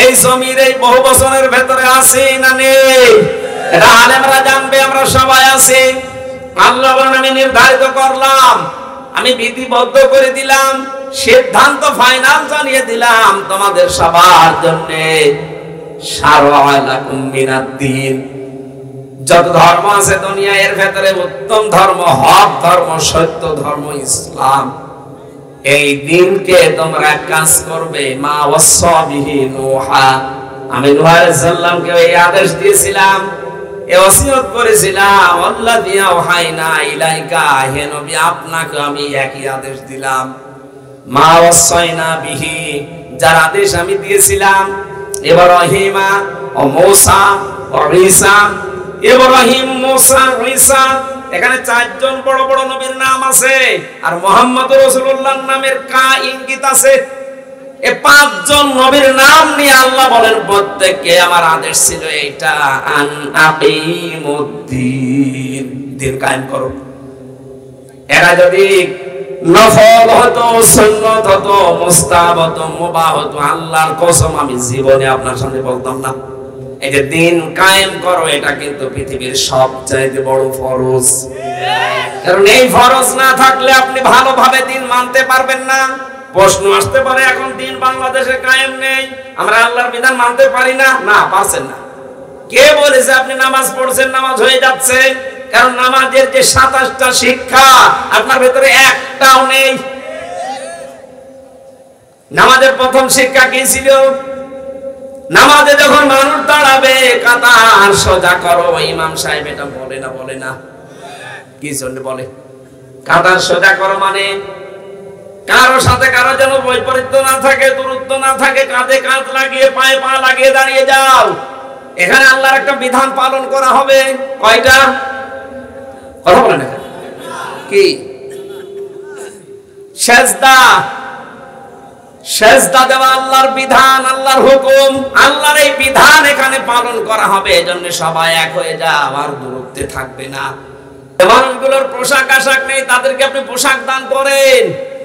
এই জমির এই বহু বছরের ভেতরে আছে না নেই? এটা আলেমরা জানবে, আমরা সবাই আছি। আল্লাহ বলেন আমি নির্ধারিত করলাম, আমি বিধিবদ্ধ করে দিলাম, সিদ্ধান্ত ফাইনাল জানিয়ে দিলাম তোমাদের সবার জন্য। শারআ লাকুম মিনাদ-দ্বীন, যত ধর্ম আছে দুনিয়া এর ভেতরে উত্তম ধর্ম, হক ধর্ম, সত্য ধর্ম ইসলাম। এই দিনকে তোমরা কাজ করবে। মা ওয়াসা বিহি নূহা, আমি নূহ আলাইহিস সালামকে এই আদেশ দিয়েছিলাম, এই ওসিয়ত করেছিলাম। আল্লাযী আওহাইনা ইলাইকা, হে নবী আপনাকে আমি একই আদেশ দিলাম। মা ওয়াসাইনা বিহি, যার আদেশ আমি দিয়েছিলাম ইব্রাহিমা ও মূসা ও ঈসা। ইব্রাহিম, মূসা, ঈসা, এখানে চারজন বড় বড় নবীর নাম আছে, আর মুহাম্মদ রাসূলুল্লাহর নামের কা ইঙ্গিত আছে। এই পাঁচজন নবীর নাম নিয়ে আল্লাহ বলেন প্রত্যেককে আমার আদেশ ছিল এইটা, আন আকিমুদ্দিন, দিন কায়েম করো। এরা যদি নফল হতো, সুন্নাত হতো, মুস্তাহাব হতো, মুবাহ হতো, আল্লাহর কসম আমি জীবনে আপনার সামনে বলতাম না। এই যে দিন কায়েম করো, এটা কিন্তু পৃথিবীর সবচাইতে বড় ফরজ। কারণ এই ফরজ না থাকলে আপনি ভালোভাবে দিন মানতে পারবেন না। প্রশ্ন আসতে পারে এখন দিন বাংলাদেশে কায়েম নেই, আমরা আল্লাহর বিধান মানতে পারি না। না, পারছেন না। কে বলেছে আপনি নামাজ পড়ছেন নামাজ হয়ে যাচ্ছে? কারণ নামাজের যে 27টা শিক্ষা আপনার ভেতরে একটাও নেই। নামাজের প্রথম শিক্ষা কি ছিল? নামাজে যখন মানুষ দাঁড়াবে কাতার সোজা করো, ইমাম সাহেব এটা বলে না? বলে না? কি জন্য বলে? কাতার সোজা করো মানে কারো সাথে কারো যেন বৈপরীত্য না থাকে, দূরত্ব না থাকে, কাঁধে কাঁধ লাগিয়ে পায়ে পা লাগিয়ে দাঁড়িয়ে যাও। এখানে আল্লাহর একটা বিধান পালন করা হবে। কয়টা? কথা বলেন না। কি? সেজদা। সেজদা দেওয়া আল্লাহর বিধান, আল্লাহর হুকুম, আল্লাহর এই বিধান এখানে পালন করা হবে। এজন্য সবাই এক হয়ে যাও, আর দূরত্বে থাকবে না। মানুষগুলোর পোশাক আশাক নেই, তাদেরকে আপনি পোশাক দান করেন,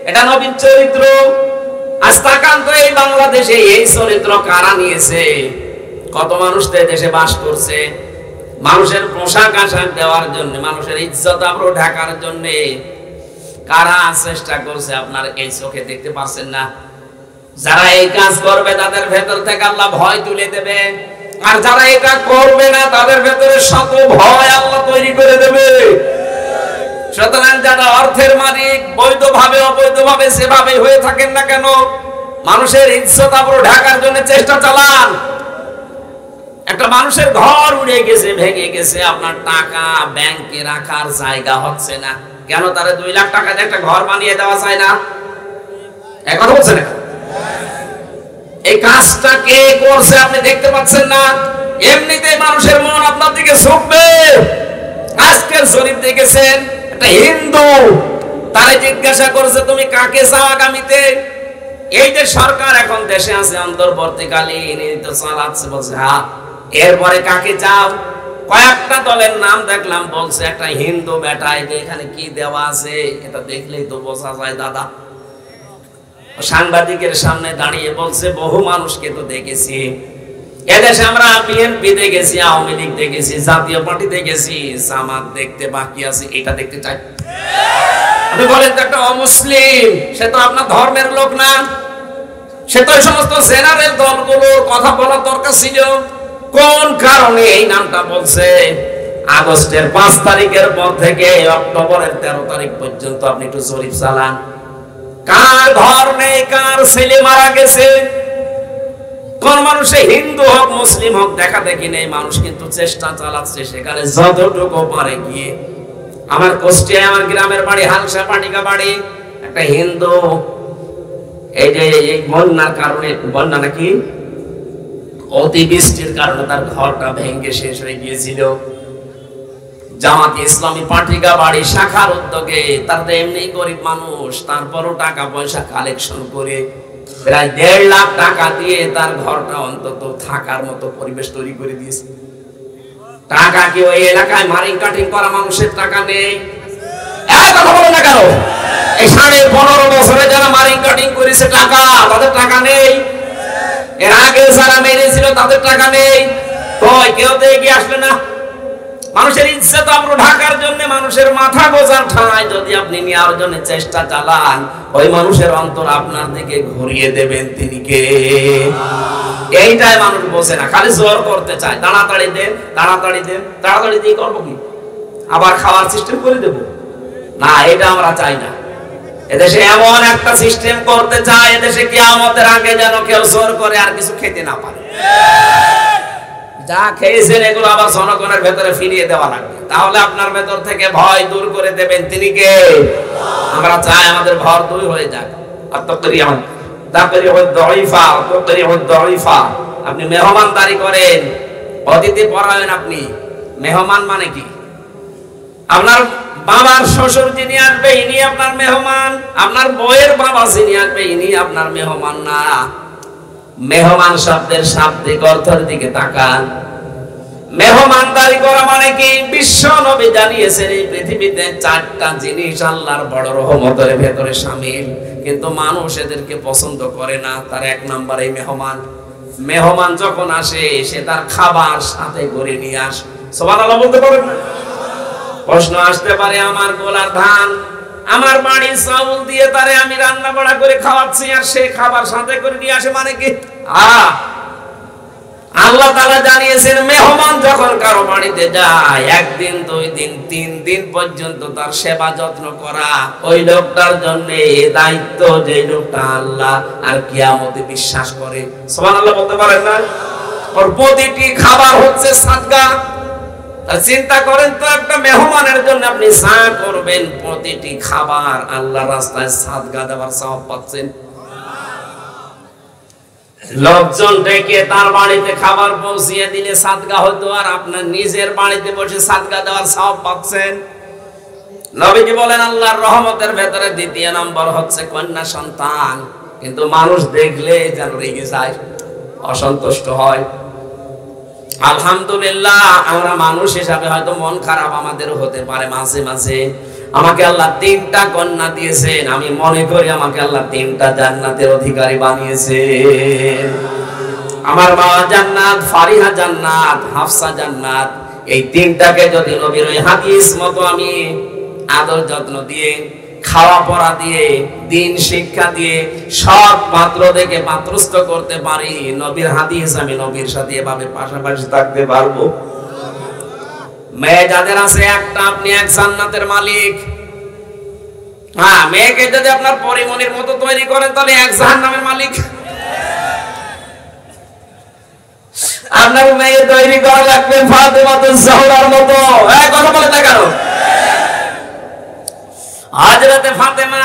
এটা নবীন চরিত্র। আজ তাকান তো এই বাংলাদেশে এই চরিত্র কারা নিয়েছে? কত মানুষ তো দেশে বাস করছে, মানুষের পোশাক আশাক দেওয়ার জন্য, মানুষের ইজ্জত আবরু ঢাকার জন্য কারা চেষ্টা করছে আপনার এই চোখে দেখতে পাচ্ছেন না? যারা এই কাজ করবে তাদের ভেতর থেকে আল্লাহ ভয় তুলে দেবে, আর যারা এটা করবে না তাদের ভেতরে শত ভয় আল্লাহ তৈরি করে দেবে। সুতরাং যারা অর্থের মালিক, বৈধভাবে অবৈধভাবে সেভাবে হয়ে থাকেন না কেন, মানুষের ইজ্জত আবরু ঢাকার জন্য চেষ্টা চালান। একটা মানুষের ঘর উড়ে গেছে, ভেঙে গেছে, আপনার টাকা ব্যাংকে রাখার জায়গা হচ্ছে না কেন? তারে 2 লাখ টাকা দিয়ে একটা ঘর বানিয়ে দেওয়া যায় না? এক কথা বলছেন না? এই কাজটা কে করছে আপনি দেখতে পাচ্ছেন না? এমনিতেই মানুষের মন আপনার দিকে ঝুঁকবে। আজকের শরীফ দেখেছেন, একটা হিন্দু তারে জিজ্ঞাসা করেছে তুমি কাকে চাও আগামীতে? এই যে সরকার এখন দেশে আছে অন্তর্বর্তীকালীন, এই তো চালাচ্ছে, বলছে হ্যাঁ। এরপরে কাকে চাও? কয়েকটা দলের নাম দেখলাম, বলছে একটা হিন্দু বেটা। এখানে কি দেওয়া আছে এটা দেখলেই তো বোঝা যায় দাদা। সাংবাদিকের সামনে দাঁড়িয়ে বলছে বহু মানুষকে তো দেখেছি এদেশে, আমরা বিএনপি দেখেছি, আওয়ামী লীগ দেখেছি, জাতীয় পার্টি দেখেছি, জামাত দেখতে বাকি আছে, এটা দেখতে চাই। আপনি বলেন তো একটা অমুসলিম, সে তো আপনার ধর্মের লোক না, সে তো এই সমস্ত জেনারেল দলগুলোর কথা বলার দরকার ছিল। কোন কারণে এই নামটা বলছে? আগস্টের 5 তারিখের পর থেকে অক্টোবরের 13 তারিখ পর্যন্ত আপনি একটু জরিপ চালান, কার ঘর নেই, কার ছেলে মারা গেছে, কোন মানুষে হিন্দু হোক মুসলিম হোক দেখা দেখি নেই। মানুষ কিন্তু চেষ্টা চালাচ্ছে সেখানে যতটুকু পারে গিয়ে। আমার কুষ্টিয়ায় আমার গ্রামের বাড়ি, হালসা পাটিকা বাড়ি, একটা হিন্দু এই যে এই বন্যার কারণে, বন্যা নাকি অতিবৃষ্টির কারণে তার ঘরটা ভেঙে শেষ হয়ে গিয়েছিল। জামাত ইসলামী পাটিকা বাড়ি শাখার উদ্যোগে, তার এমনি গরিব মানুষ, তারপরও টাকা পয়সা কালেকশন করে প্রায় 1.5 লাখ টাকা দিয়ে তার ঘরটা অন্তত থাকার মতো পরিবেশ তৈরি করে দিয়েছে। টাকা কি ওই এলাকায় মারিং কাটিং করা মানুষের টাকা নেই? কথা বলো না কেন? এই 15.5 বছরে যারা মারিং কাটিং করেছে টাকা, তাদের টাকা নেই? এর আগে যারা মেরেছিল তাদের টাকা নেই, কই কেউ তো এগিয়ে আসবে না। মানুষের ইচ্ছে তো আমরা ঢাকার জন্য, মানুষের মাথা গোজার ঠাঁই যদি আপনি নেওয়ার জন্য চেষ্টা চালান, ওই মানুষের অন্তর আপনার দিকে ঘুরিয়ে দেবেন তিনি কে। এইটাই মানুষ বোঝে না, খালি জোর করতে চায়, তাড়াতাড়ি দেন তাড়াতাড়ি দেন, তাড়াতাড়ি দিয়ে করবো কি, আবার খাওয়ার সিস্টেম করে দেবো না, এটা আমরা চাই না। এদেশে এমন একটা সিস্টেম করতে চায়, এদেশে কিয়ামতের আগে যেন কেউ জোর করে আর কিছু খেতে না পারে। যা খেয়েছেন এগুলো আবার জনগণের ভেতরে ফিরিয়ে দেওয়া লাগবে, তাহলে আপনার ভেতর থেকে ভয় দূর করে দেবেন তিনি কে। আমরা চাই আমাদের ভর দূর হয়ে যাক। আপনি মেহমানদারি করেন, অতিথি পরায়ণ। আপনি মেহমান মানে কি? আপনার বাবার শ্বশুর যিনি আসবে ইনি আপনার মেহমান, আপনার বউয়ের বাবা যিনি আসবে ইনি আপনার মেহমান না। মেহমান শব্দের শাব্দিক অর্থের দিকে তাকান। মেহমানদারি করা মানে কি? বিশ্ব নবী জানিয়েছেন এই পৃথিবীতে 4টা জিনিস আল্লাহর বড় রহমতের ভেতরে শামিল, কিন্তু মানুষ এদেরকে পছন্দ করে না। তার 1 নম্বরে মেহমান। মেহমান যখন আসে সে তার খাবার সাথে করে নিয়ে আসে। সুবহানাল্লাহ বলতে পারেন না? প্রশ্ন আসতে পারে, আমার গোলার ধান, আমার বাড়ির চাউল দিয়ে তারে আমি রান্না বাড়া করে খাওয়াচ্ছি আর সে খাবার সাথে করে নিয়ে আসে, মানে কি? আল্লাহ তাআলা জানিয়েছেন মেহমান যখন কারো বাড়িতে যায় 1 দিন 2 দিন 3 দিন পর্যন্ত তার সেবা যত্ন করা, ওই লোকটার জন্য এই দায়িত্ব যে লোকটা আল্লাহ আর কিয়ামতে বিশ্বাস করে। সুবহানাল্লাহ বলতে পারেন না? ওর প্রতিটি খাবার হচ্ছে সাদকা। চিন্তা করেন তো, একটা মেহমানের জন্য আপনি যা করবেন প্রতিটি খাবার আল্লাহর রাস্তায় সাদকা দেওয়ার সওয়াব পাচ্ছেন। লোকজন ডেকে তার বাড়িতে খাবার পৌঁছিয়ে দিলে সাদকা হতো, আর আপনার নিজের বাড়িতে বসে সাদকা দেওয়ার সওয়াব পাচ্ছেন। নবীজি বলেন আল্লাহর রহমতের ভেতরে 2 নম্বর হচ্ছে কন্যা সন্তান। কিন্তু মানুষ দেখলে যেন রেগে যায়, অসন্তুষ্ট হয়। আলহামদুলিল্লাহ আমরা মানুষ হিসাবে হয়তো মন খারাপ আমাদের হতে পারে মাঝে মাঝে। আমাকে আল্লাহ 3টা কন্যা দিয়েছেন, আমি মনে করি আমাকে আল্লাহ 3টা জান্নাতের অধিকারী বানিয়েছেন। আমার মা জান্নাত, ফারিহা জান্নাত, হাফসা জান্নাত। এই 3টাকে যদি নবীর ওই হাদিস মতো আমি আদর যত্ন দিয়ে, খাওয়া পড়া দিয়ে, দিন শিক্ষা দিয়ে, সব পাত্র দেখে পাত্রস্থ করতে পারি, নবীর হাদিস আমি নবীর সাথে এভাবে পাশাপাশি থাকতে পারবো। মেয়ে যাদের আছে একটা, আপনি 1 জান্নাতের মালিক। মেয়েকে যদি আপনার পরিমনির মতো তৈরি করেন তাহলে 1 জাহান্নামের মালিক। আপনার মেয়ে তৈরি করা লাগবে ফাতেমাতুজ জাহরার মতো। কথা বলে না কেন? হযরতে ফাতেমা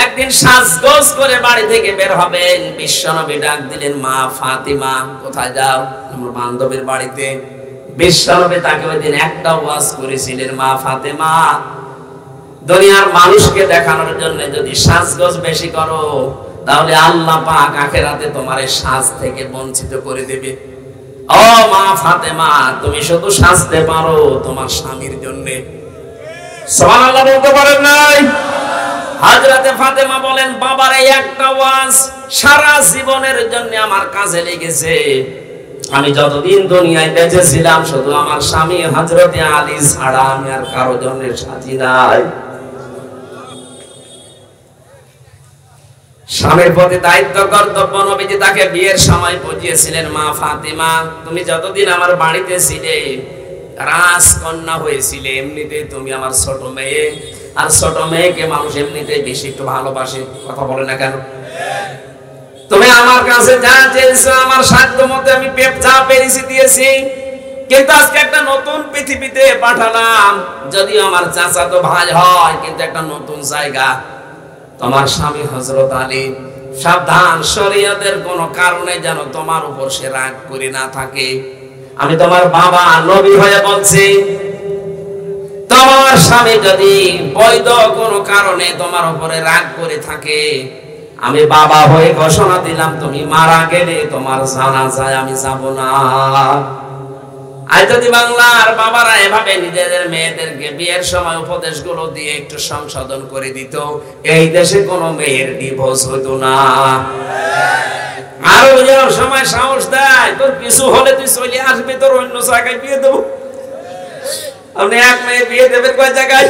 একদিন সাজগোজ করে বাড়ি থেকে বের হবেন, বিশ্বনবী ডাক দিলেন, মা ফাতিমা কোথায় যাও? আমার বান্ধবীর বাড়িতে। বিশ্বনবী তাকে ওই দিন একটা ওয়াজ করেছিলেন, মা ফাতেমা দুনিয়ার মানুষকে দেখানোর জন্য যদি সাজগোজ বেশি করো তাহলে আল্লাহ পাক আখিরাতে তোমার এই সাজ থেকে বঞ্চিত করে দেবে। ও মা ফাতেমা, তুমি শুধু সাজতে পারো তোমার স্বামীর জন্য। সুবহানাল্লাহ বলতে পারেন নাই? হযরতে ফাতেমা বলেন, বাবার এই একটা ওয়াজ সারা জীবনের জন্য আমার কাজে লেগেছে। আমি যতদিন দুনিয়ায় বেঁচে ছিলাম শুধু আমার স্বামী হযরতে আলী ছাড়া আমি আর কারো জন্য সাজি নাই। স্বামীর প্রতি দায়িত্ব কর্তব্য নবীজি তাকে বিয়ের সময় বুঝিয়েছিলেন, মা ফাতিমা তুমি যতদিন আমার বাড়িতে ছিলে রাজকন্যা হয়েছিলে, এমনিতে তুমি আমার ছোট মেয়ে, আর ছোট মেয়েকে মানুষ এমনিতে বেশি একটু ভালোবাসে। কথা বলে না কেন? তুমি আমার কাছে যা চেয়েছো আমার সাধ্য মতে আমি যা পেরেছি দিয়েছি, কিন্তু আজকে একটা নতুন পৃথিবীতে পাঠালাম। যদিও আমার চাচাতো ভাই হয়, কিন্তু একটা নতুন জায়গা। তোমার স্বামী হযরত আলী, সাবধান, শরীয়তের কোন কারণে যেন তোমার উপর সে রাগ করে না থাকে। আমি তোমার বাবা নবী হয়ে বলছি, তোমার স্বামী যদি বৈধ কোন কারণে তোমার উপরে রাগ করে থাকে, আমি বাবা হয়ে ঘোষণা দিলাম তুমি মারা গেলে তোমার জানাজায় আমি যাব না। আর যদি বাংলার বাবারা এভাবে নিজেদের মেয়েদেরকে বিয়ের সময় উপদেশগুলো দিয়ে একটু সংশোধন করে দিত, এই দেশে কোনো মেয়ের ডিভোর্স হতো না। আরো যাও সময় সাহস দেয়, তোর কিছু হলে তুই চলে আসবি, তোর অন্য জায়গায় বিয়ে দেবো। আপনি এক মেয়ে বিয়ে দেবেন কয় জায়গায়?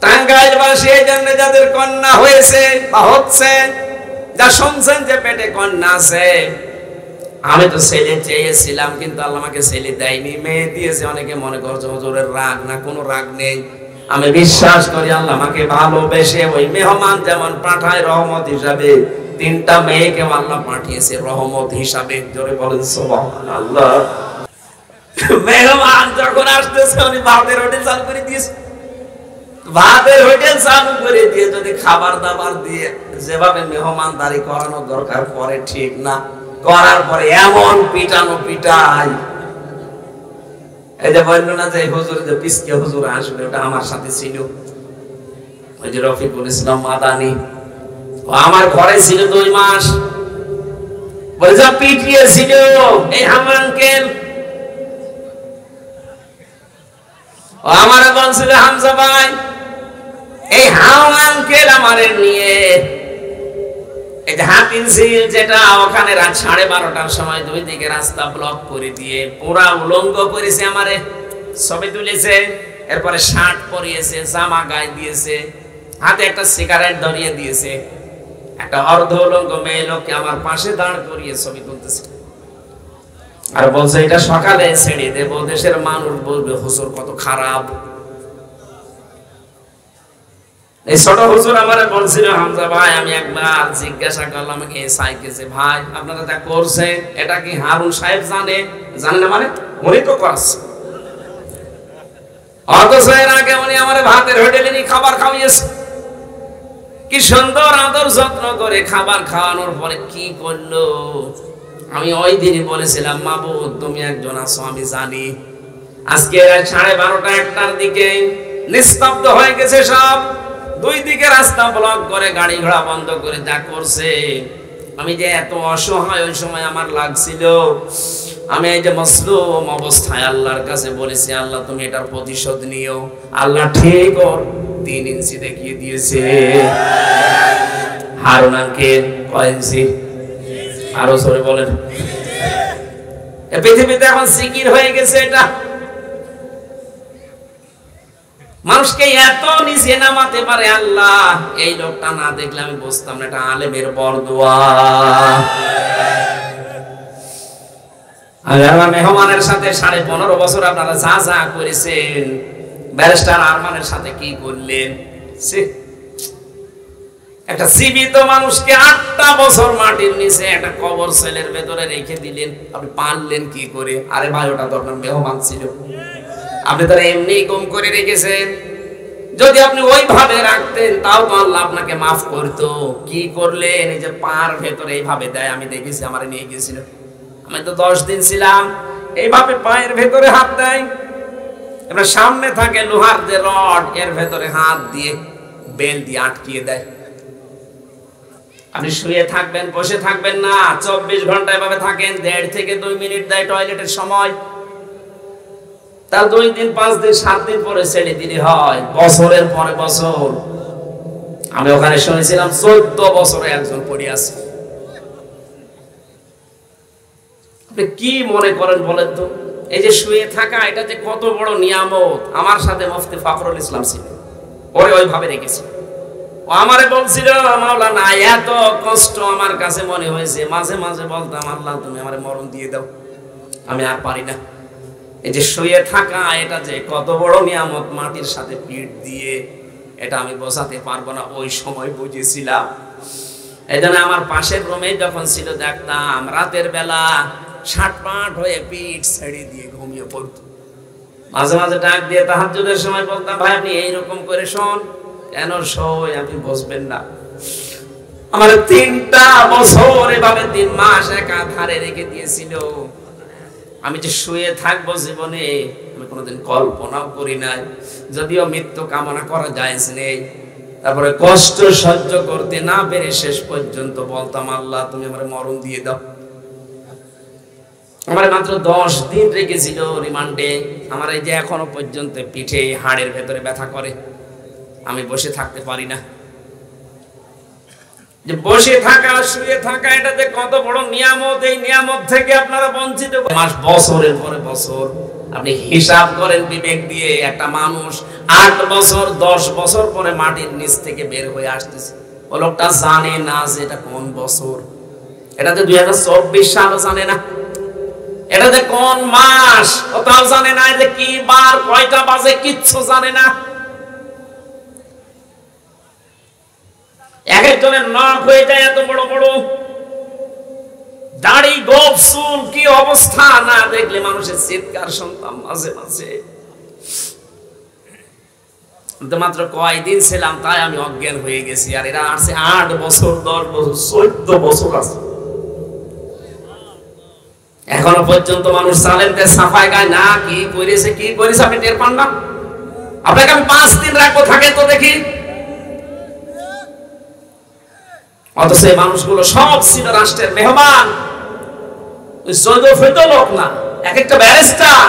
টাঙ্গাইলবাসী এই জন্য যাদের কন্যা হয়েছে বা হচ্ছে, যা শুনছেন যে পেটে কন্যা আছে, আমি তো ছেলে চেয়েছিলাম কিন্তু আল্লাহ আমাকে ছেলে দেয়নি, মেয়ে দিয়েছে। অনেকে মনে করছে হুজুরের রাগ, না কোনো রাগ নেই। আমি বিশ্বাস করি আল্লাহ আমাকে ভালোবেসে ওই মেহমান যেমন পাঠায় রহমত হিসাবে, তিনটা মেয়েকে আল্লাহ পাঠিয়েছে রহমত হিসাবে। জোরে বলেন সুবহানাল্লাহ। মেহমান যখন আসতেছে উনি ভাতের হোটেল চালু করে দিয়েছে, ভাতের হোটেল চালু করে দিয়ে যদি খাবার দাবার দিয়ে যেভাবে মেহমানদারি করানো দরকার করে ঠিক না, করার পরে এমন পিটানো পিটাই। এই যে বললো না যে হুজুর যে পিসকে হুজুর আসবে, ওটা আমার সাথে ছিল, ওই যে রফিকুল ইসলাম মাদানি, ও আমার ঘরে ছিল 2 মাস। বলে যা পিটিয়েছিল এই হামানকেল, ও আমার বলছিল হামজা ভাই এই হামানকেল আমারে নিয়ে এই যে হাতির ঝিল যেটা ওখানে রাত 12:30টার সময় 2 দিকে রাস্তা ব্লক করে দিয়ে পুরা উলঙ্গ করেছে আমারে, ছবি তুলেছে, এরপরে শার্ট পরিয়েছে, জামা গায়ে দিয়েছে, হাতে একটা সিগারেট ধরিয়ে দিয়েছে, একটা অর্ধ উলঙ্গ মেয়ে লোককে আমার পাশে দাঁড় করিয়ে ছবি তুলতেছে, আর বলছে এটা সকালে ছেড়ে দেব, দেশের মানুষ বলবে হুজুর কত খারাপ। এই ছোট হুজুর আমারে বলছিল হামজা ভাই, আমি একবার জিজ্ঞাসা করলাম আমাকে সাইকেছে, ভাই আপনারা যা করছেন এটা কি হারুন সাহেব জানে? জানে না মানে উনি তো করছে, অথচ এর আগে উনি আমারে ভাতের হোটেলে নিয়ে খাবার খাওয়িয়েছে, কি সুন্দর আদর যত্ন করে খাবার খাওয়ানোর পরে কি করলো। আমি ওই দিনই বলেছিলাম মাবুদ তুমি একজন আছো আমি জানি। আজকে 12:30 1টার দিকে নিস্তব্ধ হয়ে গেছে সব, 2 দিকে রাস্তা ব্লক করে গাড়ি ঘোড়া বন্ধ করে যা করছে। আমি যে এত অসহায় ওই সময় আমার লাগছিল, আমি এই যে মসলুম অবস্থায় আল্লাহর কাছে বলেছি আল্লাহ তুমি এটার প্রতিশোধ নিও। আল্লাহ ঠিক ওর 3 ইঞ্চি দেখিয়ে দিয়েছে। হারুন আঙ্কেল কয় ইঞ্চি? আরো জোরে বলেন। পৃথিবীতে এখন জিকির হয়ে গেছে এটা, মানুষকে এত নিচে নামাতে পারে আল্লাহ। এই লোকটা না দেখলে আমি বুঝতাম না এটা আলেমের বরদোয়া। আমার মেহমানের সাথে 15.5 বছর আপনারা যা যা করেছেন, ব্যারিস্টার আরমানের সাথে কি করলেন? একটা জীবিত মানুষকে 8টা বছর মাটির নিচে একটা কবর সেলের ভেতরে রেখে দিলেন, আপনি পারলেন কি করে? আরে ভাই ওটা তো আপনার মেহমান ছিল, আপনি তারা এমনি গুম করে রেখেছেন। যদি আপনি ওইভাবে রাখতেন তাও তো আল্লাহ আপনাকে মাফ করতো। কি করলেন? এই যে পার ভেতরে এইভাবে দেয়, আমি দেখেছি, আমার নিয়ে গেছিল, আমি তো 10 দিন ছিলাম, এইভাবে পায়ের ভেতরে হাত দেয়, এবার সামনে থাকে লোহার যে রড, এর ভেতরে হাত দিয়ে বেল দিয়ে আটকিয়ে দেয়। আপনি শুয়ে থাকবেন, বসে থাকবেন না, 24 ঘন্টা এভাবে থাকেন। 1.5 থেকে 2 মিনিট দেয় টয়লেটের সময়, তার 2 দিন 5 দিন 7 দিন পরে ছেড়ে দিলে হয়, বছরের পরে বছর। আমি ওখানে শুনেছিলাম 14 বছরে একজন পড়ে আছে। আপনি কি মনে করেন বলেন তো? এই যে শুয়ে থাকা, এটা যে কত বড় নিয়ামত। আমার সাথে মুফতি ফখরুল ইসলাম ছিল, ওরে ওইভাবে রেখেছে। ও আমারে বলছিল মাওলানা এত কষ্ট আমার কাছে মনে হয়েছে, মাঝে মাঝে বলতাম আল্লাহ তুমি আমারে মরণ দিয়ে দাও, আমি আর পারি না। এই যে শুয়ে থাকা, এটা যে কত বড় নিয়ামত, মাটির সাথে পিঠ দিয়ে, এটা আমি বোঝাতে পারবো না। ওই সময় বুঝেছিলাম। এই জন্য আমার পাশের রুমে যখন ছিল দেখতাম রাতের বেলা ষাটপাট হয়ে পিঠ ছেড়ে দিয়ে ঘুমিয়ে পড়তো। মাঝে মাঝে ডাক দিয়ে তাহাজ্জুদের সময় বলতাম ভাই আপনি এইরকম করে শোন। কেন শোয়? আপনি বুঝবেন না। আমার 3টা বছর এভাবে 3 মাস একাধারে রেখে দিয়েছিল। আমি যে শুয়ে থাকবো জীবনে আমি কোনোদিন কল্পনাও করি নাই, যদিও মৃত্যু কামনা করা জায়েজ নেই। তারপরে কষ্ট সহ্য করতে না পেরে শেষ পর্যন্ত বলতাম আল্লাহ তুমি আমার মরণ দিয়ে দাও। আমার মাত্র 10 দিন রেখেছিল রিমান্ডে। আমার এই যে এখনো পর্যন্ত পিঠে হাড়ের ভেতরে ব্যথা করে, আমি বসে থাকতে পারি না। যে বসে থাকা শুয়ে থাকা এটা যে কত বড় নিয়ামত, এই নিয়ামত থেকে আপনারা বঞ্চিত। মাস বছরের পরে বছর আপনি হিসাব করেন বিবেক দিয়ে, একটা মানুষ 8 বছর 10 বছর পরে মাটির নিচ থেকে বের হয়ে আসতেছে, ও লোকটা জানে না যে এটা কোন বছর, এটা যে 2024 সালও জানে না, এটা যে কোন মাস ওটাও জানে না, যে কি বার কয়টা বাজে কিচ্ছু জানে না। এক একজনের নাক হয়ে যায় এত বড় বড়, দাড়ি গোঁফ চুল, কি অবস্থা না দেখলে মানুষের চিৎকার শুনতাম মাঝে মাঝে। মাত্র কয়দিন ছিলাম তাই আমি অজ্ঞান হয়ে গেছি, আর এরা আছে 8 বছর 10 বছর 14 বছর আছে, এখনো পর্যন্ত মানুষ চালেনতে সাফাই গায় না। কি করেছে আপনি টের পান না? আপনাকে আমি 5 দিন রাখবো, থাকেন তো দেখি। অথচ এই মানুষগুলো সব ছিল রাষ্ট্রের মেহমান, লোক না, এক একটা ব্যারিস্টার,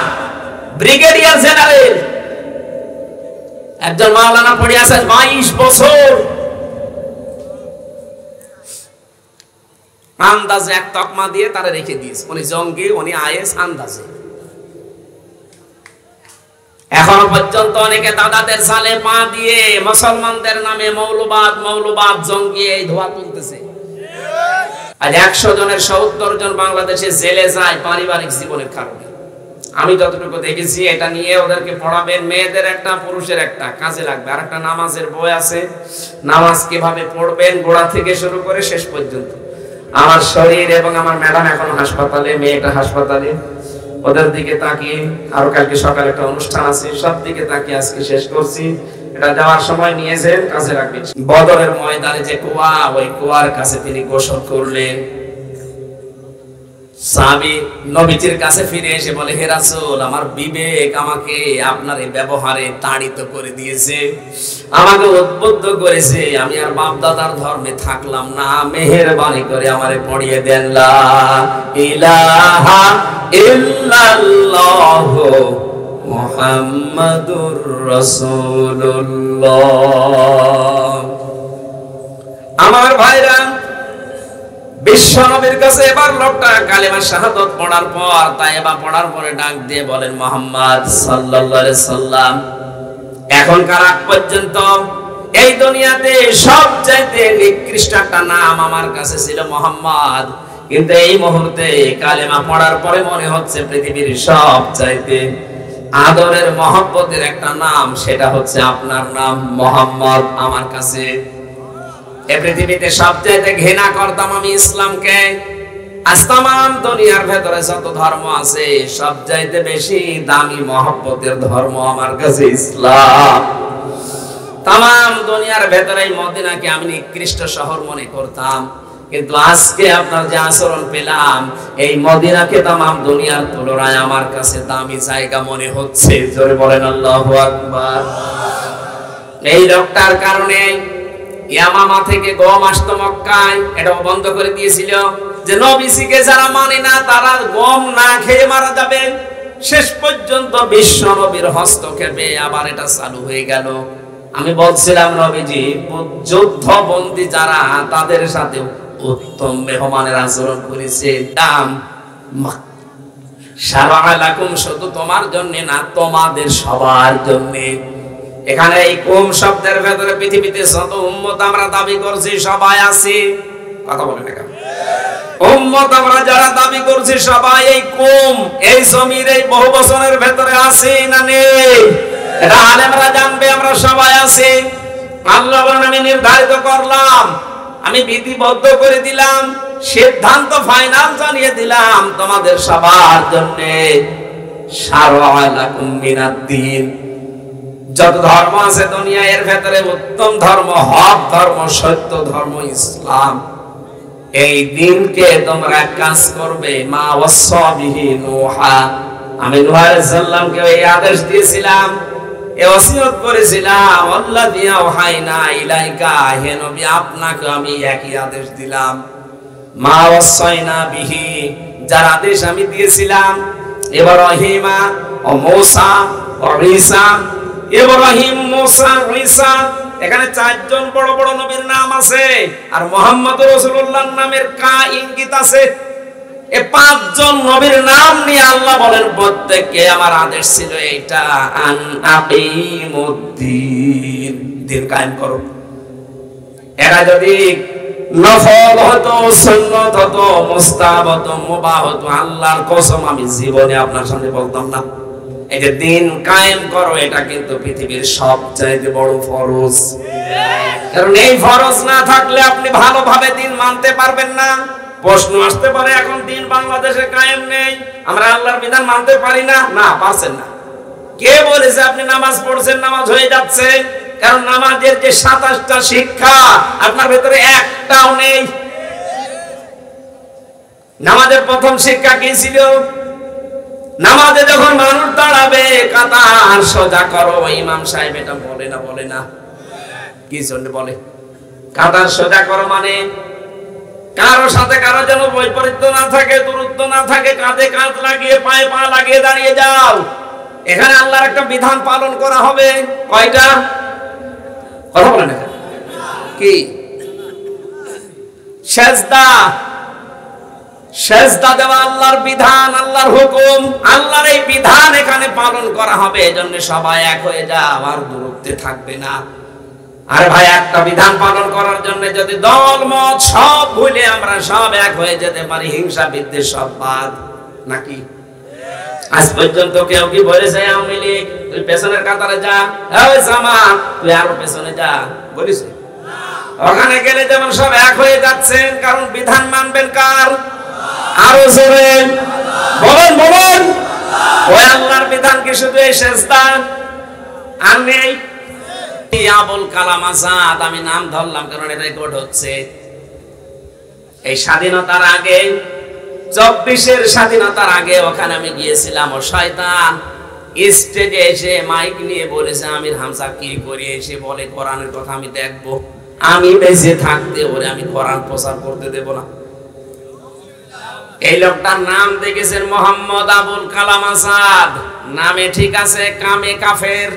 ব্রিগেডিয়ার জেনারেল, একজন মাওলানা পড়ে আছে 22 বছর। আন্দাজে এক তকমা দিয়ে তারা রেখে দিয়েছে, উনি জঙ্গি, উনি আইএস, আন্দাজে। এখনো পর্যন্ত অনেকে দাদাদের সালে পা দিয়ে মুসলমানদের নামে মৌলবাদ জঙ্গি এই ধোয়া তুলতেছে। আজ 100 জনের 70 জন বাংলাদেশে জেলে যায় পারিবারিক জীবনের কারণে। আমি যতটুকু দেখেছি এটা নিয়ে ওদেরকে পড়াবেন, মেয়েদের একটা পুরুষের একটা, কাজে লাগবে। আর একটা নামাজের বই আছে, নামাজ কিভাবে পড়বেন গোড়া থেকে শুরু করে শেষ পর্যন্ত। আমার শরীর এবং আমার ম্যাডাম এখন হাসপাতালে, মেয়েটা হাসপাতালে, ওদের দিকে তাকিয়ে, আরো কালকে সকালে একটা অনুষ্ঠান আছে, সব দিকে তাকিয়ে আজকে শেষ করছি। এটা যাওয়ার সময় নিয়েছেন, কাছে রাখবেন। বদরের ময়দানে যে কুয়া, ওই কুয়ার কাছে তিনি গোসল করলেন। সাহাবী নবীজির কাছে ফিরে এসে বলে, হে রাসূল, আমার বিবেক আমাকে আপনার এই ব্যবহারে তাড়িত করে দিয়েছে, আমাকে উদ্বুদ্ধ করেছে, আমি আর বাপ দাদার ধর্মে থাকলাম না, মেহেরবানি করে আমারে পড়িয়ে দেন লা ইলাহা ইল্লাল্লাহু মুহাম্মাদুর রাসূলুল্লাহ। আমার ভাইরা, বিশ্ব নবীর কাছে এবার লোকটা কালেমা শাহাদাত পড়ার পর, তাইবা পড়ার পরে ডাক দিয়ে বলেন, মুহাম্মদ সাল্লাল্লাহু আলাইহি সাল্লাম, এখনকার আগ পর্যন্ত এই দুনিয়াতে সবচাইতে নিকৃষ্ট একটা নাম আমার কাছে ছিল মুহাম্মদ, কিন্তু এই মুহূর্তে কালেমা পড়ার পরে মনে হচ্ছে পৃথিবীর সবচাইতে আদরের মহব্বতের একটা নাম, সেটা হচ্ছে আপনার নাম মুহাম্মদ। আমার কাছে এই পৃথিবীতে সবচাইতে ঘৃণা করতাম আমি ইসলামকে। আজ তামাম দুনিয়ার ভেতরে যত ধর্ম আছে, সবচাইতে বেশি দামি মহব্বতের ধর্ম আমার কাছে ইসলাম। তামাম দুনিয়ার ভেতরে মদিনাকে আমি নিকৃষ্ট শহর মনে করতাম, কিন্তু আজকে আপনার যে আচরণ পেলাম, এই মদিনাকে তামাম দুনিয়ার তুলনায় আমার কাছে দামি জায়গা মনে হচ্ছে। জোরে বলেন আল্লাহু আকবার। এই লোকটার কারণে ইয়ামামা থেকে গম আসতো মক্কায়, এটাও বন্ধ করে দিয়েছিল যে নবীজিকে যারা মানে না তারা গম না খেয়ে মারা যাবে। শেষ পর্যন্ত বিশ্ব নবীর হস্তক্ষেপে আবার এটা চালু হয়ে গেল। আমি বলছিলাম নবীজি যুদ্ধ বন্দী যারা, তাদের সাথে উত্তম মেহমানের আচরণ করেছে। শুধু তোমার জন্য না, তোমাদের সবার জন্য। এখানে এই কুম শব্দের ভেতরে পৃথিবীতে যত উম্মত আমরা দাবি করছি সবাই আছি। কথা বলেন না কেন? উম্মত আমরা যারা দাবি করছি সবাই এই কুম, এই জমির এই বহু বছরের ভেতরে আছি না নেই? এটা আলেমরা জানবে, আমরা সবাই আছি। আল্লাহ বলেন, আমি নির্ধারিত করলাম, আমি বিধিবদ্ধ করে দিলাম, সিদ্ধান্ত ফাইনাল জানিয়ে দিলাম তোমাদের সবার জন্য। শারআ লাকুম মিনাদ-দ্বীন, যত ধর্ম আছে দুনিয়া এর ভেতরে উত্তম ধর্ম, হক ধর্ম, সত্য ধর্ম ইসলাম। এই দিনকে তোমরা কাজ করবে। মা ওয়াসাবিহি নূহা, আমি নূহ আলাইহিস সালামকে এই আদেশ দিয়েছিলাম, এই ওসিয়ত করেছিলাম, আল্লাযী আওহাইনা ইলাইকা, হে নবী আপনাকে আমি একই আদেশ দিলাম। মা ওয়াসাইনা বিহি, যার আদেশ আমি দিয়েছিলাম ইব্রাহিমা ও মূসা ও ঈসা, ইব্রাহিম, মূসা, ঈসা এখানে 4 জন বড় বড় নবীর নাম আছে আর মুহাম্মদ রাসূলুল্লাহর নামের কা ইঙ্গিত আছে। এই 5 জন নবীর নাম নিয়ে আল্লাহ বলেন প্রত্যেককে আমার আদেশ ছিল এইটা, আন আকিমুদ্দিন, দিন কায়েম করো। এরা যদি নফল হতো, সুন্নাত হতো, মুস্তাহাব হতো, মুবাহ হতো, আল্লাহর কসম আমি জীবনে আপনার সামনে বলতাম না। এই যে দিন কায়েম করো, এটা কিন্তু পৃথিবীর সবচাইতে বড় ফরজ। কারণ এই ফরজ না থাকলে আপনি ভালোভাবে দিন মানতে পারবেন না। প্রশ্ন আসতে পারে, এখন দিন বাংলাদেশে কায়েম নেই, আমরা আল্লাহর বিধান মানতে পারি না। না, পারছেন না। কে বলেছে আপনি নামাজ পড়ছেন নামাজ হয়ে যাচ্ছে? কারণ নামাজের যে 27টা শিক্ষা আপনার ভেতরে একটাও নেই। নামাজের প্রথম শিক্ষা কি ছিল? নামাজে যখন মানুষ দাঁড়াবে কাতার সোজা করো, ইমাম সাহেব এটা বলে না? বলে না? কি জন্য বলে? কাতার সোজা করো মানে কারো সাথে কারো যেন বৈপরীত্য না থাকে, দূরত্ব না থাকে, কাঁধে কাঁধ লাগিয়ে পায়ে পা লাগিয়ে দাঁড়িয়ে যাও। এখানে আল্লাহর একটা বিধান পালন করা হবে। কয়টা? কথা বলেন। কি? সেজদা। সেজদা দেওয়া আল্লাহর বিধান, আল্লাহর হুকুম। আল্লাহর এই বিধান এখানে পালন করা হবে, এজন্য সবাই এক হয়ে যাও, আর দূরত্বে থাকবে না। আরে ভাই, একটা বিধান পালন করার জন্য যদি দল মত সব ভুলে আমরা সব এক হয়ে যেতে পারি, হিংসা বিদ্বেষ সব বাদ নাকি? আজ পর্যন্ত কেউ কি বলেছে আওয়ামী লীগ তুই পেছনের কাতারে যা, এই জামাত তুই আরো পেছনে যা? বলিস? ওখানে গেলে যেমন সব এক হয়ে যাচ্ছেন, কারণ বিধান মানবেন কার? আরো জোরে বলেন, বলেন। ওই আল্লাহর বিধান কি শুধু এই সেজদা? আর নেই? আবুল কালাম আজাদ, আমি নাম ধরলাম কারণ এটা রেকর্ড হচ্ছে। এই স্বাধীনতার আগে, 24-এর স্বাধীনতার আগে ওখানে আমি গিয়েছিলাম। ও শয়তান স্টেজে এসে মাইক নিয়ে বলেছে আমির হামজা কি করে, এসে বলে কোরআনের কথা আমি দেখবো, আমি বেঁচে থাকতে ওরে আমি কোরআন প্রচার করতে দেব না। এই লোকটার নাম দেখেছেন মোহাম্মদ আবুল কালাম আজাদ। নামে ঠিক আছে, কামে কাফের।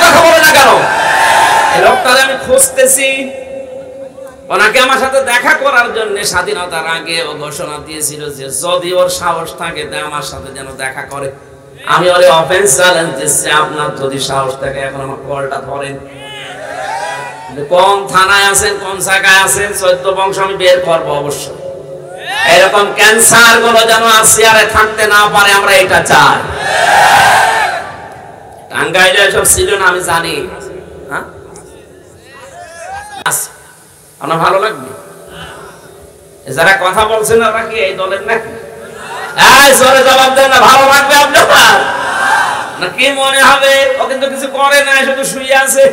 কথা বলে না কেন? এই লোকটারে আমি খুঁজতেছি। ওনাকে আমার সাথে দেখা করার জন্য স্বাধীনতার আগে ও ঘোষণা দিয়েছিল যে যদি ওর সাহস থাকে তা আমার সাথে যেন দেখা করে। আমি ওরে অফেন্স চ্যালেঞ্জ দিচ্ছি, আপনার যদি সাহস থাকে এখন আমার কলটা ধরেন। কোন থানায় আছেন, কোন জায়গায় আছেন, 14 বংশ আমি বের করবো অবশ্যই। এরকম ক্যান্সার গুলো যেন আসিয়ারে থাকতে না পারে, আমরা এটা চাই। টাঙ্গাইলে এসব ছিল না আমি জানি। হ্যাঁ, আপনার ভালো লাগবে? যারা কথা বলছেন ওরা কি এই দলের নাকি? জোরে জবাব দেন না। ভালো লাগবে আপনার না? কি মনে হবে? ও কিন্তু কিছু করে না, শুধু শুয়ে আছে।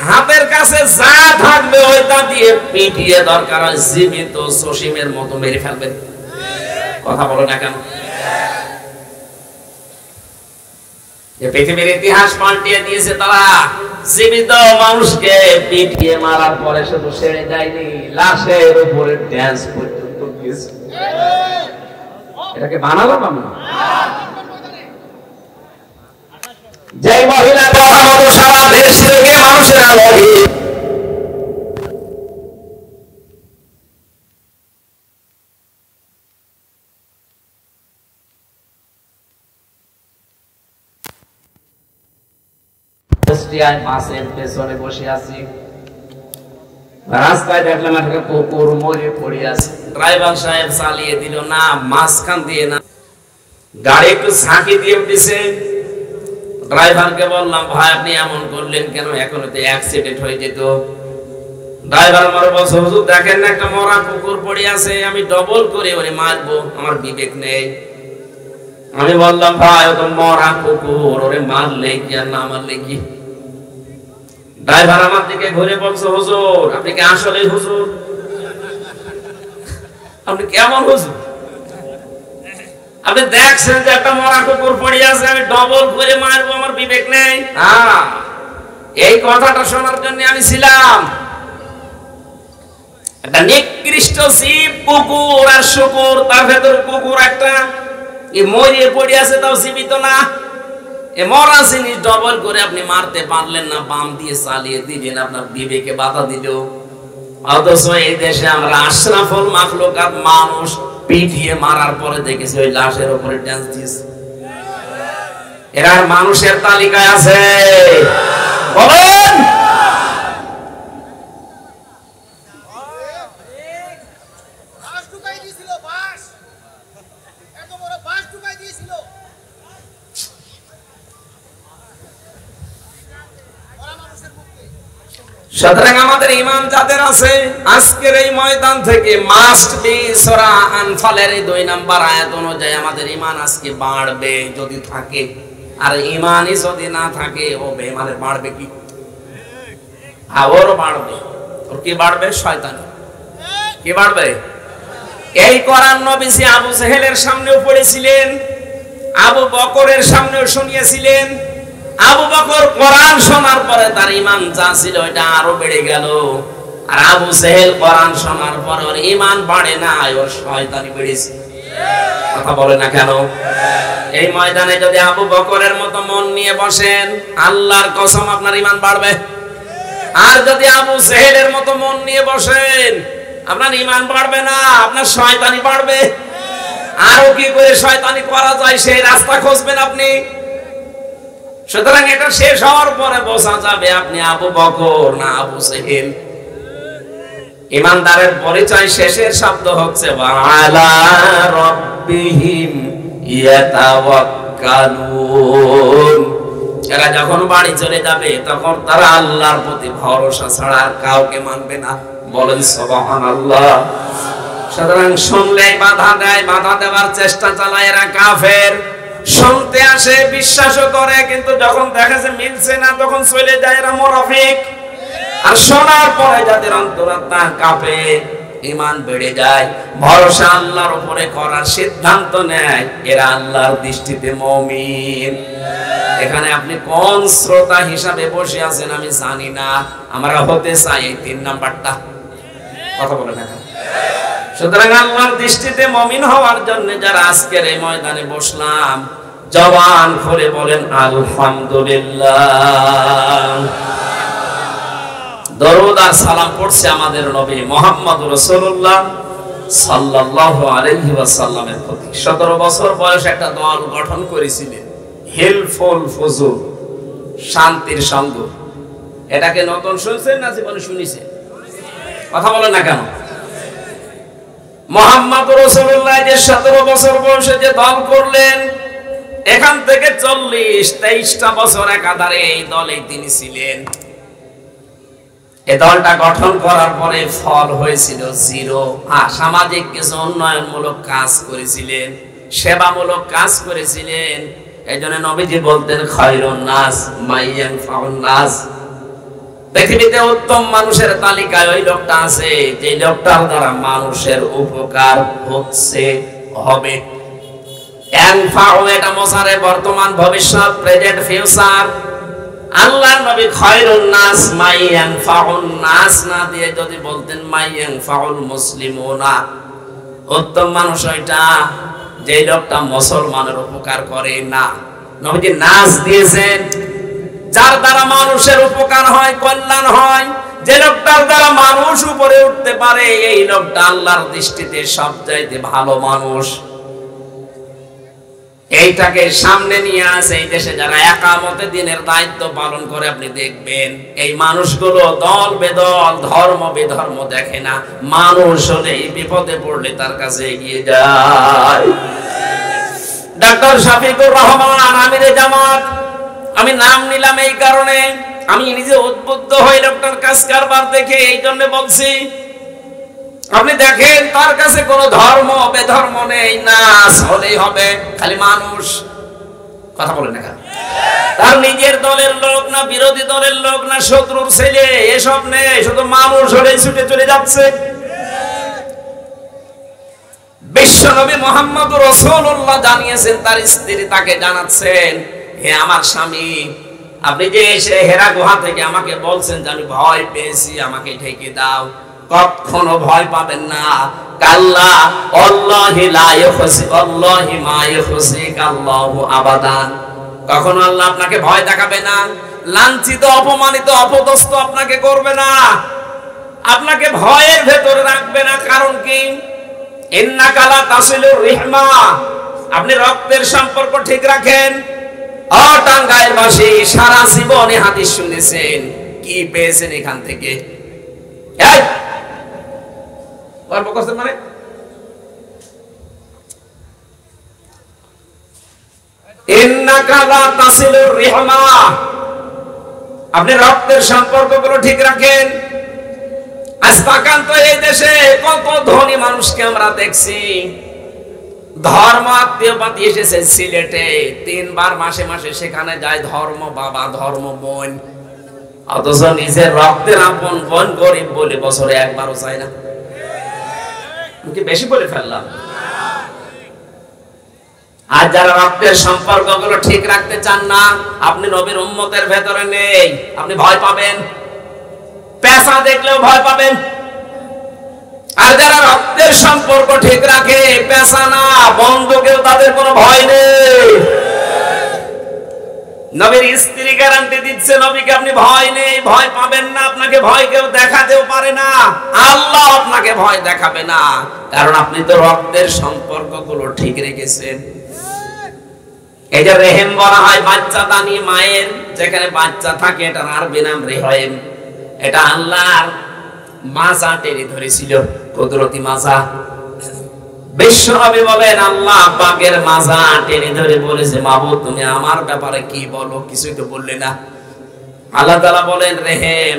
হাতের কাছে যা থাকবে ওইটা দিয়ে পিটিয়ে দরকার হয় জীবিত সসীমের মতো মেরে ফেলবেন। কথা বলো না কেন? পৃথিবীর ইতিহাস পাল্টিয়ে দিয়েছে তারা। জীবিত মানুষকে পিটিয়ে মারার পরে শুধু ছেড়ে যায়নি, লাশের উপরে ড্যান্স পর্যন্ত দিয়েছে। এটাকে বানালাম আমরা। যে মহিলা কথা মতো সারা দেশ থেকে মানুষেরা লড়ে, বাসের পেছনে বসে আছি, রাস্তায় দেখলাম একটা কুকুর মরে পড়ে আছে। ড্রাইভার সাহেব চালিয়ে দিল না, মাঝখান দিয়ে না, গাড়ি একটু ঝাঁকি দিয়ে দিছে। ড্রাইভারকে বললাম ভাই আপনি এমন করলেন কেন, এখন তো অ্যাক্সিডেন্ট হয়ে যেত। ড্রাইভার আমার বলছে হুজুর দেখেন না একটা মরা কুকুর পড়ে আছে, আমি ডবল করে ওরে মারবো, আমার বিবেক নেই। আমি বললাম ভাই ও তো মরা কুকুর, ওরে মারলে কি আর না মারলে কি? ড্রাইভার আমার দিকে ঘুরে বলছে হুজুর আপনি কি আসলে হুজুর? আপনি কেমন হুজুর? আপনি দেখছেন যে একটা মরা কুকুর পড়ে আছে, আমি ডবল করে মারবো, আমার বিবেক নেই? হ্যাঁ, এই কথাটা শোনার জন্য আমি ছিলাম। একটা নিকৃষ্ট জীব কুকুর আর শুকুর, তার ভেতর কুকুর একটা মরিয়ে পড়ে আছে, তাও জীবিত না। মরা জিনিস ডবল করে আপনি মারতে পারলেন না, বাম দিয়ে চালিয়ে দিলেন, আপনার বিবেকে বাধা দিল। অথচ এই দেশে আমরা আশরাফুল মাখলুকাত মানুষ পিটিয়ে মারার পরে দেখেছি ওই লাশের উপরে ডান্স দিয়েছে। এরা মানুষের তালিকায় আছে? বলেন। সুতরাং আমাদের ঈমান যাদের আছে, আজকের এই ময়দান থেকে মাস্ট বি সূরা আনফালের 2 নম্বর আয়াত অনুযায়ী আমাদের ঈমান আজকে বাড়বে যদি থাকে। আর ঈমানই যদি না থাকে ও বেঈমানের বাড়বে কি? ওর বাড়বে। ওর কি বাড়বে? শয়তানি। কি বাড়বে? এই কোরআন নবীজি আবু জেহেলের সামনেও পড়েছিলেন, আবু বকরের সামনেও শুনিয়েছিলেন। আবু বকর কোরআন শোনার পরে তার ঈমান যা ছিল এটা আরো বেড়ে গেল, আর আবু জেহেল কোরআন শোনার পরে ওর ঈমান বাড়ে না, ওর শয়তানি বেড়েছে। কথা বলে না কেন? এই ময়দানে যদি আবু বকরের মতো মন নিয়ে বসেন, আল্লাহর কসম আপনার ঈমান বাড়বে। আর যদি আবু জেহেলের মতো মন নিয়ে বসেন, আপনার ঈমান বাড়বে না, আপনার শয়তানি বাড়বে। আরো কি করে শয়তানি করা যায় সেই রাস্তা খুঁজবেন আপনি। সুতরাং এটা শেষ হওয়ার পরে বোঝা যাবে আপনি আবু বকর না আবু জেহেল। ঈমানদারের পরিচয় শেষের শব্দ হচ্ছে ওয়ালা রাব্বিহিম ইয়াতাওয়াক্কালুন। এরা যখন বাড়ি চলে যাবে তখন তারা আল্লাহর প্রতি ভরসা ছাড়া আর কাউকে মানবে না। বলেন সুবহানাল্লাহ। সুতরাং শুনলে বাধা দেয়, বাধা দেওয়ার চেষ্টা চালায়, এরা কাফের। শুনতে আসে, বিশ্বাসও করে, কিন্তু যখন দেখে যে মিলছে না তখন চলে যায়, এরা মুনাফিক। আর শোনার পরে যাদের অন্তরাত্মা কাঁপে, ঈমান বেড়ে যায়, ভরসা আল্লাহর উপরে করার সিদ্ধান্ত নেয়, এরা আল্লাহর দৃষ্টিতে মুমিন। এখানে আপনি কোন শ্রোতা হিসাবে বসে আছেন আমি জানি না, আমরা হতে চাই এই 3 নাম্বারটা। কথা বলেন না? সুতরাং আল্লাহর দৃষ্টিতে মুমিন হওয়ার জন্য যারা আজকের এই ময়দানে বসলাম, জবান খুলে বলেন আলহামদুলিল্লাহ। দরুদ আর সালাম পড়ছে আমাদের নবী মুহাম্মদ রাসূলুল্লাহ সাল্লাল্লাহু আলাইহি ওয়াসাল্লামের প্রতি। 17 বছর বয়সে একটা দল গঠন করেছিলেন, হেলফুল ফুজুল, শান্তির সঙ্গ। এটাকে নতুন শুনছেন না জীবনে শুনেছেন? কথা বলেন না কেন? মুহাম্মদ রাসূলুল্লাহ যে 17 বছর বয়সে যে দল করলেন, এখান থেকে 40-23টা বছর একাধারে এই দলে তিনি ছিলেন। এই দলটা গঠন করার পরে ফল হয়েছিল 0। সামাজিক কিছু উন্নয়নমূলক কাজ করেছিলেন, সেবামূলক কাজ করেছিলেন। এই জন্য নবীজি বলতেন খায়রুন নাস মাইয়ানফাউন নাস। পৃথিবীতে উত্তম মানুষের তালিকায় ওই লোকটা আছে যে লোকটার দ্বারা মানুষের উপকার হচ্ছে হবে। এনফাউ এটা মোসারে বর্তমান ভবিষ্যৎ, প্রেজেন্ট ফিউচার। আল্লাহর নবী খায়রুন নাস মাইয়ানফাউন নাস না দিয়ে যদি বলতেন মাইয়ানফাউল মুসলিমুনা, উত্তম মানুষ ওইটা যে লোকটা মুসলমানের উপকার করে। না, নবীজি নাস দিয়েছেন যার দ্বারা মানুষের উপকার হয়, কল্যাণ হয়, যে লোকটার দ্বারা মানুষ উপরে উঠতে পারে, এই লোকটা আল্লাহর দৃষ্টিতে সবচাইতে ভালো মানুষ। এইটাকে সামনে নিয়ে আসে এই দেশে যারা একামতে দিনের দায়িত্ব পালন করে। আপনি দেখবেন এই মানুষগুলো দল বেদল, ধর্ম বেধর্ম দেখে না, মানুষ হলেই বিপদে পড়লে তার কাছে এগিয়ে যায়। ডক্টর শফিকুর রহমান আমিরে জামাত, আমি নাম নিলাম এই কারণে, আমি নিজে উদ্বুদ্ধ হই লোকটার কাজ কারবার দেখে, এই জন্য বলছি। আপনি দেখেন তার কাছে কোনো ধর্ম বেধর্ম নেই, নাস হলেই হবে, খালি মানুষ। কথা বলেন না কেন? তার নিজের দলের লোক না, বিরোধী দলের লোক না, শত্রুর ছেলে, এসব নেই, শুধু মানুষ হলেই ছুটে চলে যাচ্ছে। বিশ্বনবী মুহাম্মদ রাসূলুল্লাহ জানিয়েছেন, তার স্ত্রী তাকে জানাচ্ছেন, হে আমার স্বামী, আপনি যে এসে হেরা গুহা থেকে আমাকে বলছেন যে আমি ভয় পেয়েছি, আমাকে ঢেকে দাও, কখনো ভয় পাবেন না। কাল্লা আল্লাহি লা ইউখসি আল্লাহি মা ইউখসিক আল্লাহু আবাদান। কখনো আল্লাহ আপনাকে ভয় দেখাবে না, লাঞ্ছিত অপমানিত অপদস্থ আপনাকে করবে না, আপনাকে ভয়ের ভেতরে রাখবে না। কারণ কি? ইন্নাকা লা তাসিলুর রিহমা, আপনি রক্তের সম্পর্ক ঠিক রাখেন। টাঙ্গাইল বাসী সারা জীবনে হাদিস শুনেছেন, কি পেয়েছেন এখান থেকে? গল্প করছেন মানে ইন্নাকা লা তাসিলুর রিহমা, আপনি রক্তের সম্পর্কগুলো ঠিক রাখেন। আজ তাকান তো, এই দেশে কত ধনী মানুষকে আমরা দেখছি, ধর্ম আত্মীয় পাতি এসেছে সিলেটে, 3 বার মাসে মাসে সেখানে যায় ধর্ম বাবা ধর্ম বোন, অথচ নিজের রক্তের আপন বোন গরিব বলে বছরে একবারও চায় না। কি বেশি বলে ফেললাম? আর যারা রক্তের সম্পর্কগুলো ঠিক রাখতে চান না, আপনি নবীর উম্মতের ভেতরে নেই, আপনি ভয় পাবেন, পেশা দেখলেও ভয় পাবেন। আর যারা রক্তের সম্পর্ক ঠিক রাখে, পেশা না বন্ধুকেও তাদের কোনো ভয় নেই। নবীর স্ত্রী গ্যারান্টি দিচ্ছে, নবীকে আপনি ভয় নেই, ভয় পাবেন না, আপনাকে ভয় কেউ দেখাতেও পারে না, আল্লাহ আপনাকে ভয় দেখাবে না, কারণ আপনি তো রক্তের সম্পর্কগুলো ঠিক রেখেছেন। এই যে রেহেম বলা হয় বাচ্চা দানি মায়ের, যেখানে বাচ্চা থাকে এটার আরবি নাম রেহেম। এটা আল্লাহর মাজা টেনে ধরেছিল, কুদরতি মাজা। বিশ্বনবী বলেন আল্লাহ পাকের মাজা টেনে ধরে বলেছে, মাবুদ তুমি আমার ব্যাপারে কি বলো? কিছুই তো বললে না। আল্লাহ তাআলা বলেন, রেহেম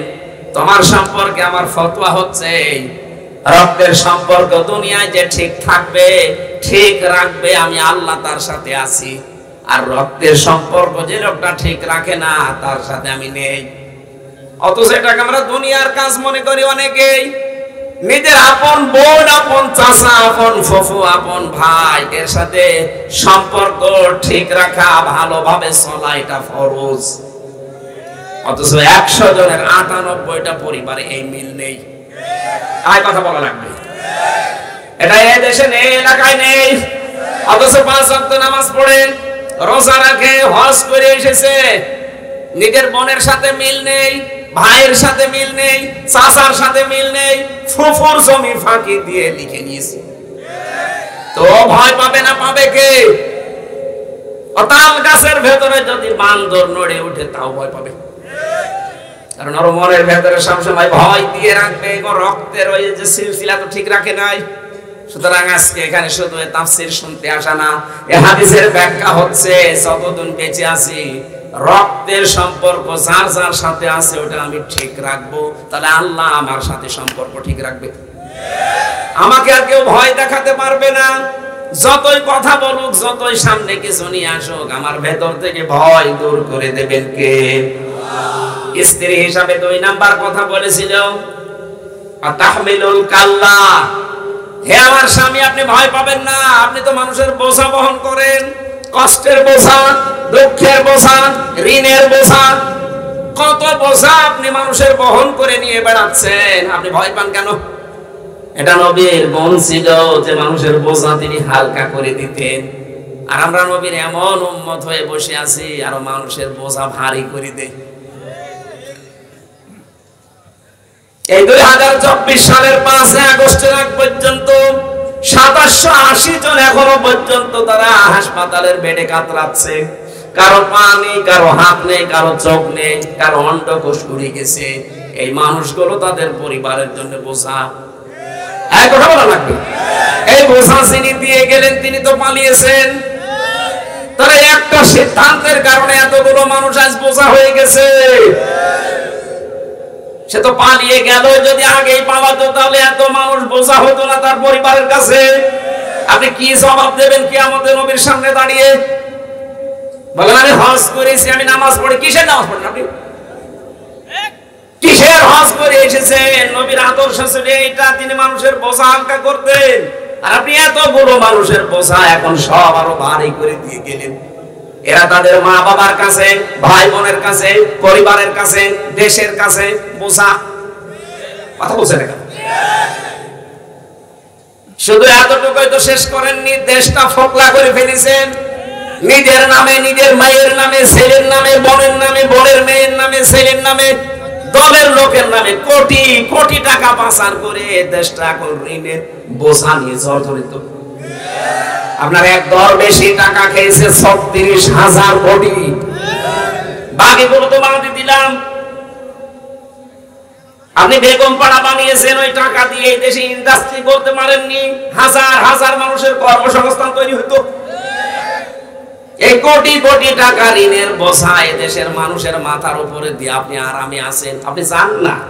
তোমার সম্পর্কে আমার ফতোয়া হচ্ছে, রক্তের সম্পর্ক দুনিয়ায় যে ঠিক থাকবে ঠিক রাখবে, আমি আল্লাহ তার সাথে আছি। আর রক্তের সম্পর্ক যে লোকটা ঠিক রাখে না, তার সাথে আমি নেই। অথচ এটাকে আমরা দুনিয়ার কাজ মনে করি অনেকেই। নিজের আপন বোন, আপন চাচা, আপন ফুফু, আপন ভাই এর সাথে সম্পর্ক ঠিক রাখা, ভালোভাবে চলা, এটা ফরজ। অথচ 100 জনের 98টা পরিবারে এই মিল নেই। আর কথা বলা লাগবে, এটা এই দেশে নেই, এলাকায় নেই। অথচ 5 ওয়াক্ত নামাজ পড়ে, রোজা রাখে, হজ করে এসেছে, নিজের বোনের সাথে মিল নেই, ভাইয়ের সাথে মিল নেই, চাচার সাথে মিল নেই, ফুফুর জমি ফাঁকি দিয়ে লিখে নিয়েছে। তো ভয় পাবে না, পাবে কে? তাল গাছের ভেতরে যদি বান্দর নড়ে উঠে তাও ভয় পাবে, কারণ ওর মনের ভেতরে সবসময় ভয় দিয়ে রাখবে। রক্তের ওই যে সিলসিলা তো ঠিক রাখে নাই। সুতরাং আজকে এখানে শুধু তাফসীর শুনতে আসা না, এই হাদিসের ব্যাখ্যা হচ্ছে যতদিন বেঁচে আছি রক্তের সম্পর্ক যার যার সাথে আছে ওটা আমি ঠিক রাখবো, তাহলে আল্লাহ আমার সাথে সম্পর্ক ঠিক রাখবে। আমাকে আর কেউ ভয় দেখাতে পারবে না। যতই কথা বলুক, যতই সামনে কিছু নিয়ে আসুক, আমার ভেতর থেকে ভয় দূর করে দেবেন কে? স্ত্রী হিসাবে 2 নাম্বার কথা বলেছিল, আতাহমিলুল কাল্লা, হে আমার স্বামী আপনি ভয় পাবেন না, আপনি তো মানুষের বোঝা বহন করেন, কষ্টের বোঝা, দুঃখের বোঝা, ঋণের বোঝা, কত বোঝা আপনি মানুষের বহন করে নিয়ে বেড়াচ্ছেন, আপনি ভয় পান কেন? এটা নবীর গুণ ছিল যে মানুষের বোঝা তিনি হালকা করে দিতেন। আর আমরা নবীর এমন উম্মত হয়ে বসে আছি আর মানুষের বোঝা ভারী করে দেই। এই 2024 সালের 5 আগস্টের আগ পর্যন্ত 2780 জন এখনো পর্যন্ত তারা হাসপাতালের বেডে কাতরাচ্ছে। কারো পা নেই, কারো হাত নেই, কারো চোখ নেই, কারো অন্ডকোষ উড়ে গেছে। এই মানুষগুলো তাদের পরিবারের জন্য বোঝা। এক কথা বলা লাগবে, এই বোঝা যিনি দিয়ে গেলেন তিনি তো পালিয়েছেন। তারা একটা সিদ্ধান্তের কারণে এতগুলো মানুষ আজ বোঝা হয়ে গেছে। সে তো পালিয়ে গেল, যদি আগেই পালাতো তাহলে এত মানুষ বোঝা হতো না তার পরিবারের কাছে। আপনি কি জবাব দেবেন কিয়ামতে নবীর সামনে দাঁড়িয়ে? বলেন আমি হজ করেছি, আমি নামাজ পড়ি। কিসের নামাজ পড়েন আপনি? কিসের হজ করে এসেছেন? নবীর আদর্শ ছিল এইটা, তিনি মানুষের বোঝা হালকা করতেন। আর আপনি এতগুলো মানুষের বোঝা এখন সব আরো ভারী করে দিয়ে গেলেন। এরা তাদের মা বাবার কাছে, ভাই বোনের কাছে, পরিবারের কাছে, দেশের কাছে বোঝা। কথা বলছেন না? শুধু এতটুকুই তো শেষ করেননি, দেশটা ফোকলা করে ফেলেছেন। নিজের নামে, নিজের মায়ের নামে, ছেলের নামে, বোনের নামে, বোনের মেয়ের নামে, ছেলের নামে, দলের লোকের নামে কোটি কোটি টাকা পাচার করে দেশটা এখন ঋণের বোঝা নিয়ে জর্জরিত। আপনার এক দর বেশি টাকা খেয়েছে 36,000 কোটি, বাকিগুলো তো বাদ দিলাম। আপনি বেগম পাড়া বানিয়েছেন, ওই টাকা দিয়ে এই দেশে ইন্ডাস্ট্রি করতে পারেননি, হাজার হাজার মানুষের কর্মসংস্থান তৈরি হতো। এই কোটি কোটি টাকা ঋণের বোঝা দেশের মানুষের মাথার উপরে দিয়ে আপনি আরামে আছেন। আপনি জান্নাত।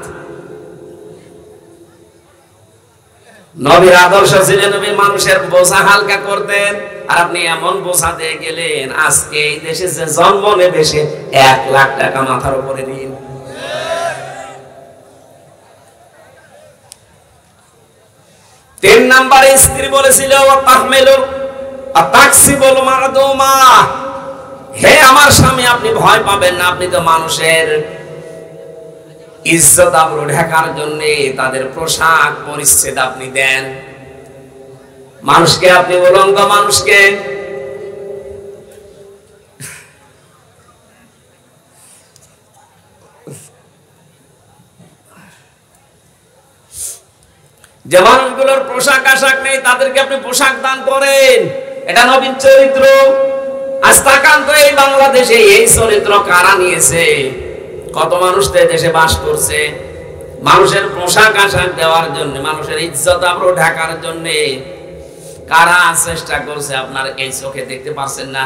নবীর আদর্শ ছিলেন নবী মানুষের বোঝা হালকা করতেন, আর আপনি এমন বোঝা দিয়ে গেলেন আজকে এই দেশে যে জন্ম নেবে সে 1 লাখ টাকা মাথার উপরে ঋণ। তিন নম্বরে স্ত্রী বলেছিল হে আমার স্বামী, আপনি ভয় পাবেন না, আপনি তো মানুষের ইজ্জত আবরু ঢাকার জন্য তাদের পোশাক পরিচ্ছেদ আপনি দেন, মানুষকে আপনি উলঙ্গ মানুষকে যে মানুষগুলোর পোশাক আশাক নেই তাদেরকে আপনি পোশাক দান করেন। এটা নবীর চরিত্র। আজ তাকান তো এই বাংলাদেশে এই চরিত্র কারা নিয়েছে? কত মানুষ তো দেশে বাস করছে, মানুষের পোশাক আশাক দেওয়ার জন্য, মানুষের ইজ্জত আবরু ঢাকার জন্য কারা চেষ্টা করছে আপনার এই চোখে দেখতে পাচ্ছেন না?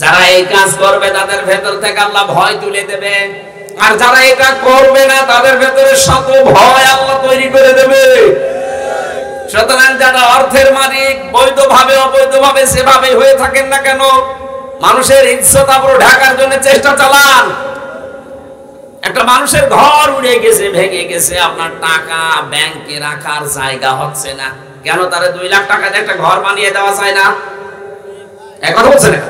যারা এই কাজ করবে তাদের ভেতর থেকে আল্লাহ ভয় তুলে দেবে, আর যারা এটা করবে না তাদের ভেতরে শত ভয় আল্লাহ তৈরি করে দেবে। সুতরাং যারা অর্থের মালিক, বৈধভাবে অবৈধভাবে সেভাবে হয়ে থাকেন না কেন, মানুষের ইজ্জত আবরু ঢাকার জন্য চেষ্টা চালান। একটা মানুষের ঘর উড়ে গেছে, ভেঙে গেছে, আপনার টাকা ব্যাংকে রাখার জায়গা হচ্ছে না কেন? তারে 2 লাখ টাকা দিয়ে একটা ঘর বানিয়ে দেওয়া যায় না? এক কথা বলছেন না?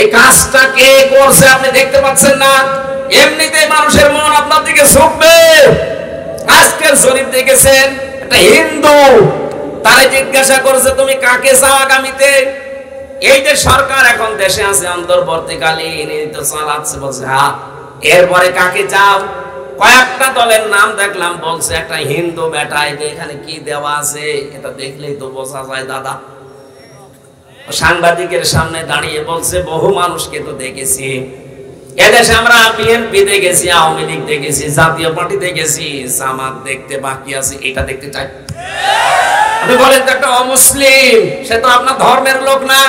এই কাজটা কে করছে আপনি দেখতে পাচ্ছেন না? এমনিতেই মানুষের মন আপনার দিকে ঝুঁকবে। আজকের শরীফ দেখেছেন, একটা হিন্দু তারে জিজ্ঞাসা করেছে তুমি কাকে চাও আগামীতে? এই যে সরকার এখন দেশে আছে অন্তর্বর্তীকালীন, এই তো চালাচ্ছে, বলছে হ্যাঁ। এরপরে কাকে চাও? কয়েকটা দলের নাম দেখলাম, বলছে একটা হিন্দু বেটা। এখানে কি দেওয়া আছে এটা দেখলেই তো বোঝা যায় দাদা। সাংবাদিকের সামনে দাঁড়িয়ে বলছে বহু মানুষকে তো দেখেছি এদেশে, আমরা বিএনপি দেখেছি, আওয়ামী লীগ দেখেছি, জাতীয় পার্টি দেখেছি, জামাত দেখতে বাকি আছে, এটা দেখতে চাই। আপনি বলেন তো একটা অমুসলিম, সে তো আপনার ধর্মের লোক না,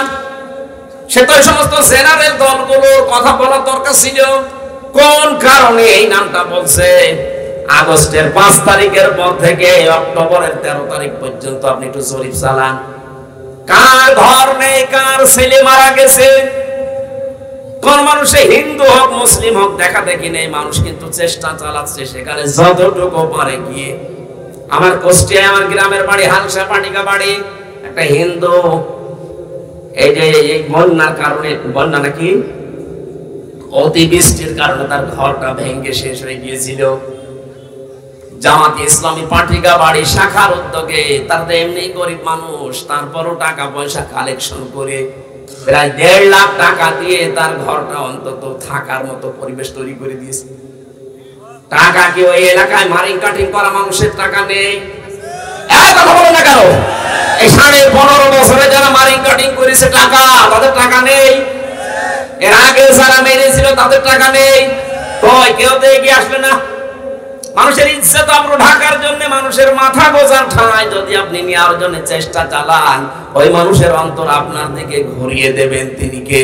সে তো এই সমস্ত জেনারেল দলগুলোর কথা বলার দরকার ছিল। কোন কারণে এই নামটা বলছে? আগস্টের 5 তারিখের পর থেকে অক্টোবরের 13 তারিখ পর্যন্ত আপনি একটু জরিপ চালান, কার ঘর নেই, কার ছেলে মারা গেছে, কোন মানুষে হিন্দু হোক মুসলিম হোক দেখা দেখি নেই। মানুষ কিন্তু চেষ্টা চালাচ্ছে সেখানে যতটুকু পারে গিয়ে। আমার কুষ্টিয়ায় আমার গ্রামের বাড়ি, হালসা পাটিকা বাড়ি, একটা হিন্দু এই যে এই বন্যার কারণে, বন্যা নাকি অতিবৃষ্টির কারণে তার ঘরটা ভেঙে শেষ হয়ে গিয়েছিল। জামাতে ইসলামী পাটিকা বাড়ি শাখার উদ্যোগে, তার এমনি গরিব মানুষ, তারপরও টাকা পয়সা কালেকশন করে প্রায় 1.5 লাখ টাকা দিয়ে তার ঘরটা অন্তত থাকার মতো পরিবেশ তৈরি করে দিয়েছে। টাকা কি ওই এলাকায় মারিং কাটিং করা মানুষের টাকা নেই? কথা বলো না কেন? এই 15.5 বছরে যারা মারিং কাটিং করেছে টাকা, তাদের টাকা নেই? এর আগে যারা মেরেছিল তাদের টাকা নেই? তো কেউ তো এগিয়ে আসবে না। মানুষের ইজ্জত আবরু ঢাকার জন্য, মানুষের মাথা গোজার ঠাঁই যদি আপনি নেওয়ার জন্য চেষ্টা চালান, ওই মানুষের অন্তর আপনার দিকে ঘুরিয়ে দেবেন তিনি কে?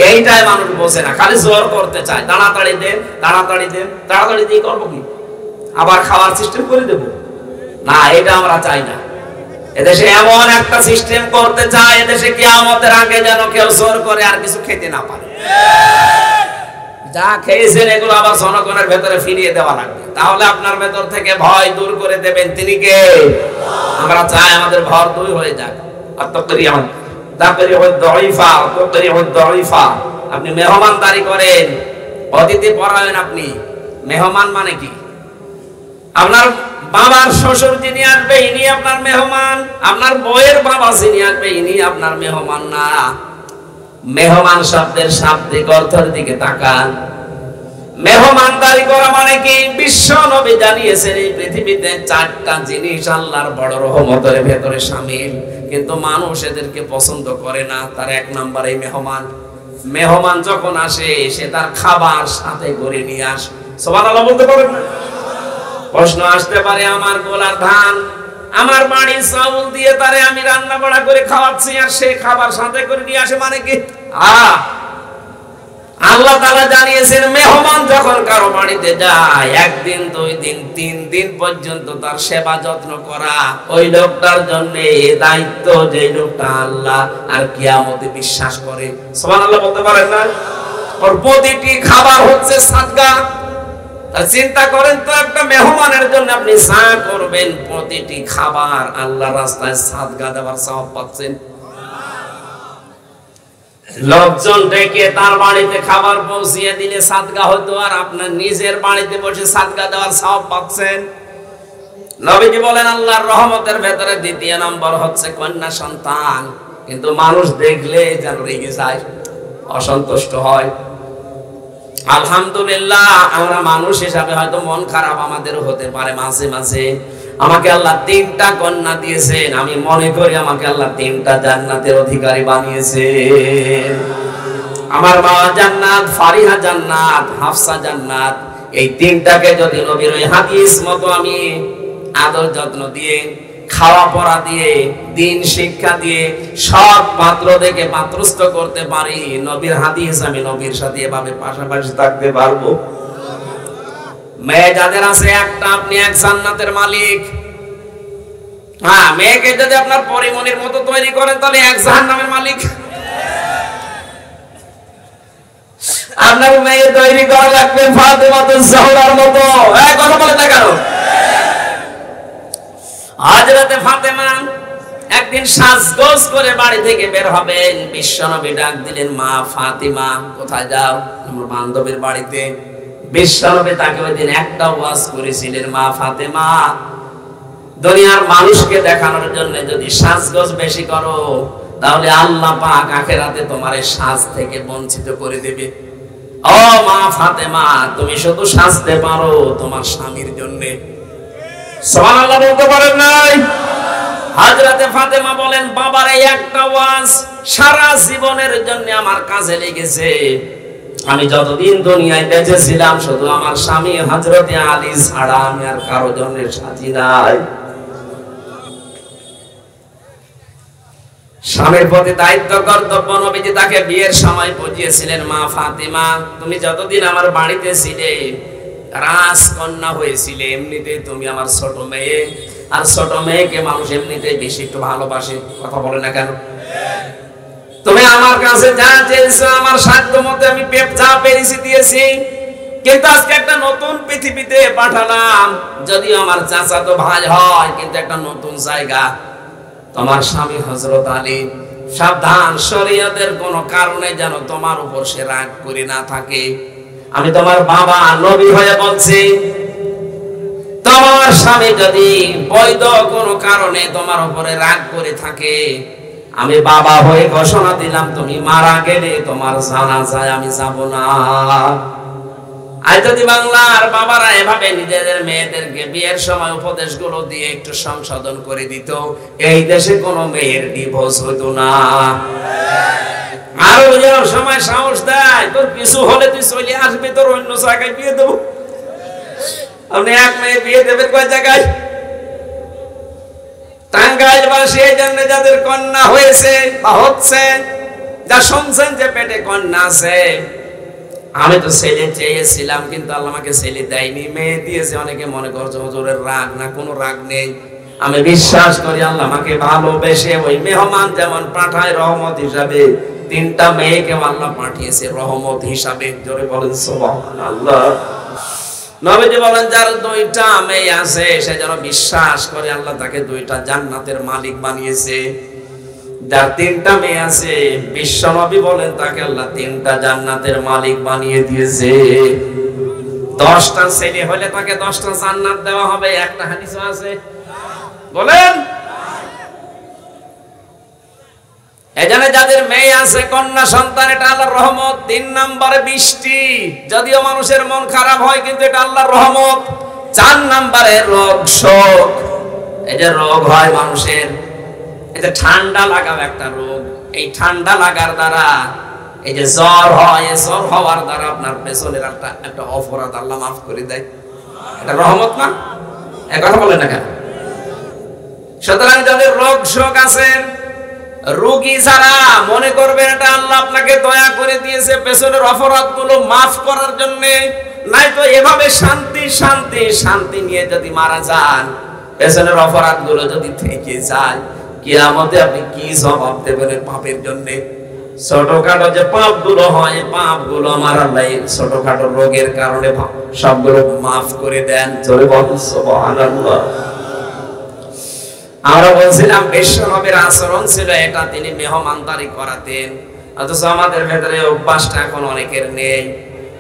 এইটাই মানুষ বোঝে না, খালি জোর করতে চায়, তাড়াতাড়ি দেন, তাড়াতাড়ি দেন। তাড়াতাড়ি দিয়ে করবো কি? আবার খাওয়ার সিস্টেম করে দেব না? এটা আমরা চাই না। এদেশে এমন একটা সিস্টেম করতে চায়, এদেশে কিয়ামতের আগে যেন কেউ জোর করে আর কিছু খেতে না পারে। যা খেয়েছেন এগুলো আবার জনগণের ভেতরে ফিরিয়ে দেওয়া লাগবে, তাহলে আপনার ভেতর থেকে ভয় দূর করে দেবেন তিনি কে? আমরা চাই আমাদের ভর দূর হয়ে যাক। আপনি মেহমানদারি করেন, অতিথি পরায়ণ। আপনি মেহমান মানে কি? আপনার বাবার শ্বশুর যিনি আসবে ইনি আপনার মেহমান, আপনার বউয়ের বাবা যিনি আসবে ইনি আপনার মেহমান না। মেহমান শব্দের শাব্দিক অর্থের দিকে তাকান। মেহমানদারি করা মানে কি? বিশ্ব নবী জানিয়েছেন এই পৃথিবীতে 4টা জিনিস আল্লাহর বড় রহমতের ভেতরে শামিল, কিন্তু মানুষ এদেরকে পছন্দ করে না। তার 1 নম্বরে মেহমান। মেহমান যখন আসে সে তার খাবার সাথে করে নিয়ে আসে। সুবহানাল্লাহ বলতে পারেন না? প্রশ্ন আসতে পারে, আমার গোলার ধান, আমার বাড়ির চাউল দিয়ে তারে আমি রান্না বাড়া করে খাওয়াচ্ছি আর সে খাবার সাথে করে নিয়ে আসে, মানে কি? আল্লাহ তাআলা জানিয়েছেন মেহমান যখন কারো বাড়িতে যায় 1 দিন 2 দিন 3 দিন পর্যন্ত তার সেবা যত্ন করা, ওই লোকটার জন্য দায়িত্ব, যে লোকটা আল্লাহ আর কিয়ামতে বিশ্বাস করে। সুবহানাল্লাহ বলতে পারেন না? ওর প্রতিটি খাবার হচ্ছে সাদকা। তা চিন্তা করেন তো, একটা মেহমানের জন্য আপনি যা করবেন প্রতিটি খাবার আল্লাহর রাস্তায় সাদকা দেওয়ার সওয়াব পাচ্ছেন। লোকজন ডেকে তার বাড়িতে খাবার পৌঁছিয়ে দিলে সাদকা হতো, আর আপনার নিজের বাড়িতে বসে সাদকা দেওয়ার সওয়াব পাচ্ছেন। নবীজি বলেন আল্লাহর রহমতের ভেতরে 2য় নম্বর হচ্ছে কন্যা সন্তান। কিন্তু মানুষ দেখলে যেন রেগে যায়, অসন্তুষ্ট হয়। আলহামদুলিল্লাহ আমরা মানুষ হিসাবে হয়তো মন খারাপ আমাদের হতে পারে মাঝে মাঝে। আমাকে আল্লাহ 3টা কন্যা দিয়েছেন, আমি মনে করি আমাকে আল্লাহ 3টা জান্নাতের অধিকারী বানিয়েছেন। আমার মা জান্নাত, ফারিহা জান্নাত, হাফসা জান্নাত। এই 3টাকে যদি নবীর ওই হাদিস মতো আমি আদর যত্ন দিয়ে, খাওয়া পড়া দিয়ে, দিন শিক্ষা দিয়ে, সব পাত্র দেখে পাত্রস্থ করতে পারি, নবীর হাদিস আমি নবীর সাথে এভাবে পাশাপাশি থাকতে পারবো। মেয়ে যাদের আছে একটা, আপনি 1 জান্নাতের মালিক। মেয়েকে যদি আপনার পরিমনির মতো তৈরি করেন তাহলে 1 জাহান্নামের মালিক। আপনার মেয়ে তৈরি করা লাগবে ফাতেমাতুজ জাহরার মতো। কথা বলে না কেন? হযরতে ফাতেমা একদিন সাজগোজ করে বাড়ি থেকে বের হবেন, বিশ্বনবী ডাক দিলেন, মা ফাতিমা কোথায় যাও? আমার বান্ধবীর বাড়িতে। বিশ্বনবী তাকে ওই দিন একটা ওয়াজ করেছিলেন, মা ফাতেমা, দুনিয়ার মানুষকে দেখানোর জন্য যদি সাজগোজ বেশি করো তাহলে আল্লাহ পাক আখিরাতে তোমার এই সাজ থেকে বঞ্চিত করে দেবে। ও মা ফাতেমা, তুমি শুধু সাজতে পারো তোমার স্বামীর জন্য। সুবহানাল্লাহ বলতে পারেন নাই? হযরতে ফাতেমা বলেন, বাবার এই একটা ওয়াজ সারা জীবনের জন্য আমার কাজে লেগেছে। আমি যতদিন দুনিয়ায় বেঁচে ছিলাম শুধু আমার স্বামী হযরতে আলী ছাড়া আমি আর কারো জন্য সাজি নাই। স্বামীর প্রতি দায়িত্ব কর্তব্য নবীজি তাকে বিয়ের সময় বুঝিয়েছিলেন, মা ফাতিমা, তুমি যতদিন আমার বাড়িতে ছিলে রাজকন্যা হয়েছিলে, এমনিতে তুমি আমার ছোট মেয়ে, আর ছোট মেয়েকে মানুষ এমনিতে বেশি একটু ভালোবাসে। কথা বলে না কেন? তুমি আমার কাছে যা চেয়েছো আমার সাধ্য মতে আমি যা পেরেছি দিয়েছি, কিন্তু আজকে একটা নতুন পৃথিবীতে পাঠালাম। যদিও আমার চাচাতো ভাই হয়, কিন্তু একটা নতুন জায়গা। তোমার স্বামী হযরত আলী, সাবধান, শরীয়তের কোন কারণে যেন তোমার উপর সে রাগ করে না থাকে। আমি তোমার বাবা নবী হয়ে বলছি, তোমার স্বামী যদি বৈধ কোন কারণে তোমার উপরে রাগ করে থাকে, আমি বাবা হয়ে ঘোষণা দিলাম, তুমি মারা গেলে তোমার জানাজায় আমি যাব না। আর যদি বাংলার বাবারা এভাবে নিজেদের মেয়েদেরকে বিয়ের সময় উপদেশগুলো দিয়ে একটু সংশোধন করে দিত, এই দেশে কোনো মেয়ের ডিভোর্স হতো না। আরো যেন সময় সাহস দেয়, তোর কিছু হলে তুই চলে আসবি, তোর অন্য জায়গায় বিয়ে দেবো। আপনি এক মেয়ে বিয়ে দেবেন কয় জায়গায়? টাঙ্গাইলবাসী এই জন্য যাদের কন্যা হয়েছে বা হচ্ছে, যা শুনছেন যে পেটে কন্যা আছে, আমি তো ছেলে চেয়েছিলাম কিন্তু আল্লাহ আমাকে ছেলে দেয়নি, মেয়ে দিয়েছে। অনেকে মনে করছে হুজুরের রাগ, না, কোনো রাগ নেই। আমি বিশ্বাস করি আল্লাহ আমাকে ভালোবেসে ওই মেহমান যেমন পাঠায় রহমত হিসাবে, 3টা মেয়েকে আল্লাহ পাঠিয়েছে রহমত হিসাবে। জোরে বলেন সুবহানাল্লাহ। নবীজি বলেন, যার 2টা মেয়ে আছে সে যেন বিশ্বাস করে আল্লাহ তাকে 2টা জান্নাতের মালিক বানিয়েছে। যার 3টা মেয়ে আছে, বিশ্ব নবী বলেন তাকে আল্লাহ 3টা জান্নাতের মালিক বানিয়ে দিয়েছে। 10টা ছেলে হলে তাকে 10টা জান্নাত দেওয়া হবে, একটা হাদিস আছে। বলেন এখানে যাদের মেয়ে আছে, কন্যা সন্তান, এটা আল্লাহর রহমত। 3 নম্বরে বৃষ্টি, যদিও মানুষের মন খারাপ হয় কিন্তু এটা আল্লাহর রহমত। 4 নম্বরে রোগ শোক, এই যে রোগ হয় মানুষের, এই যে ঠান্ডা লাগাও একটা রোগ, এই ঠান্ডা লাগার দ্বারা এই যে জ্বর হয়, এই জ্বর হওয়ার দ্বারা আপনার পেছনের একটা অপরাধ আল্লাহ মাফ করে দেয়। এটা রহমত না? এক কথা বলেন না কেন? সুতরাং যাদের রোগ শোক আছে, রোগী যারা, মনে করবেন এটা আল্লাহ আপনাকে দয়া করে দিয়েছে পেছনের অপরাধগুলো মাফ করার জন্য। নাই তো এভাবে শান্তি শান্তি শান্তি নিয়ে যদি মারা যান, পেছনের অপরাধগুলো যদি থেকে যায়, কিয়ামতে আপনি কি জবাব দেবেন পাপের জন্য? ছোটখাটো যে পাপগুলো হয়, পাপগুলো আমার আল্লাহ ছোটখাটো রোগের কারণে সবগুলো মাফ করে দেন। চলে বলুন সুবহানাল্লাহ। আমরা বলছিলাম বিশ্বনবীর আচরণ ছিল এটা, তিনি মেহমানদারি করাতেন, অথচ আমাদের ভেতরে অভ্যাসটা এখন অনেকের নেই।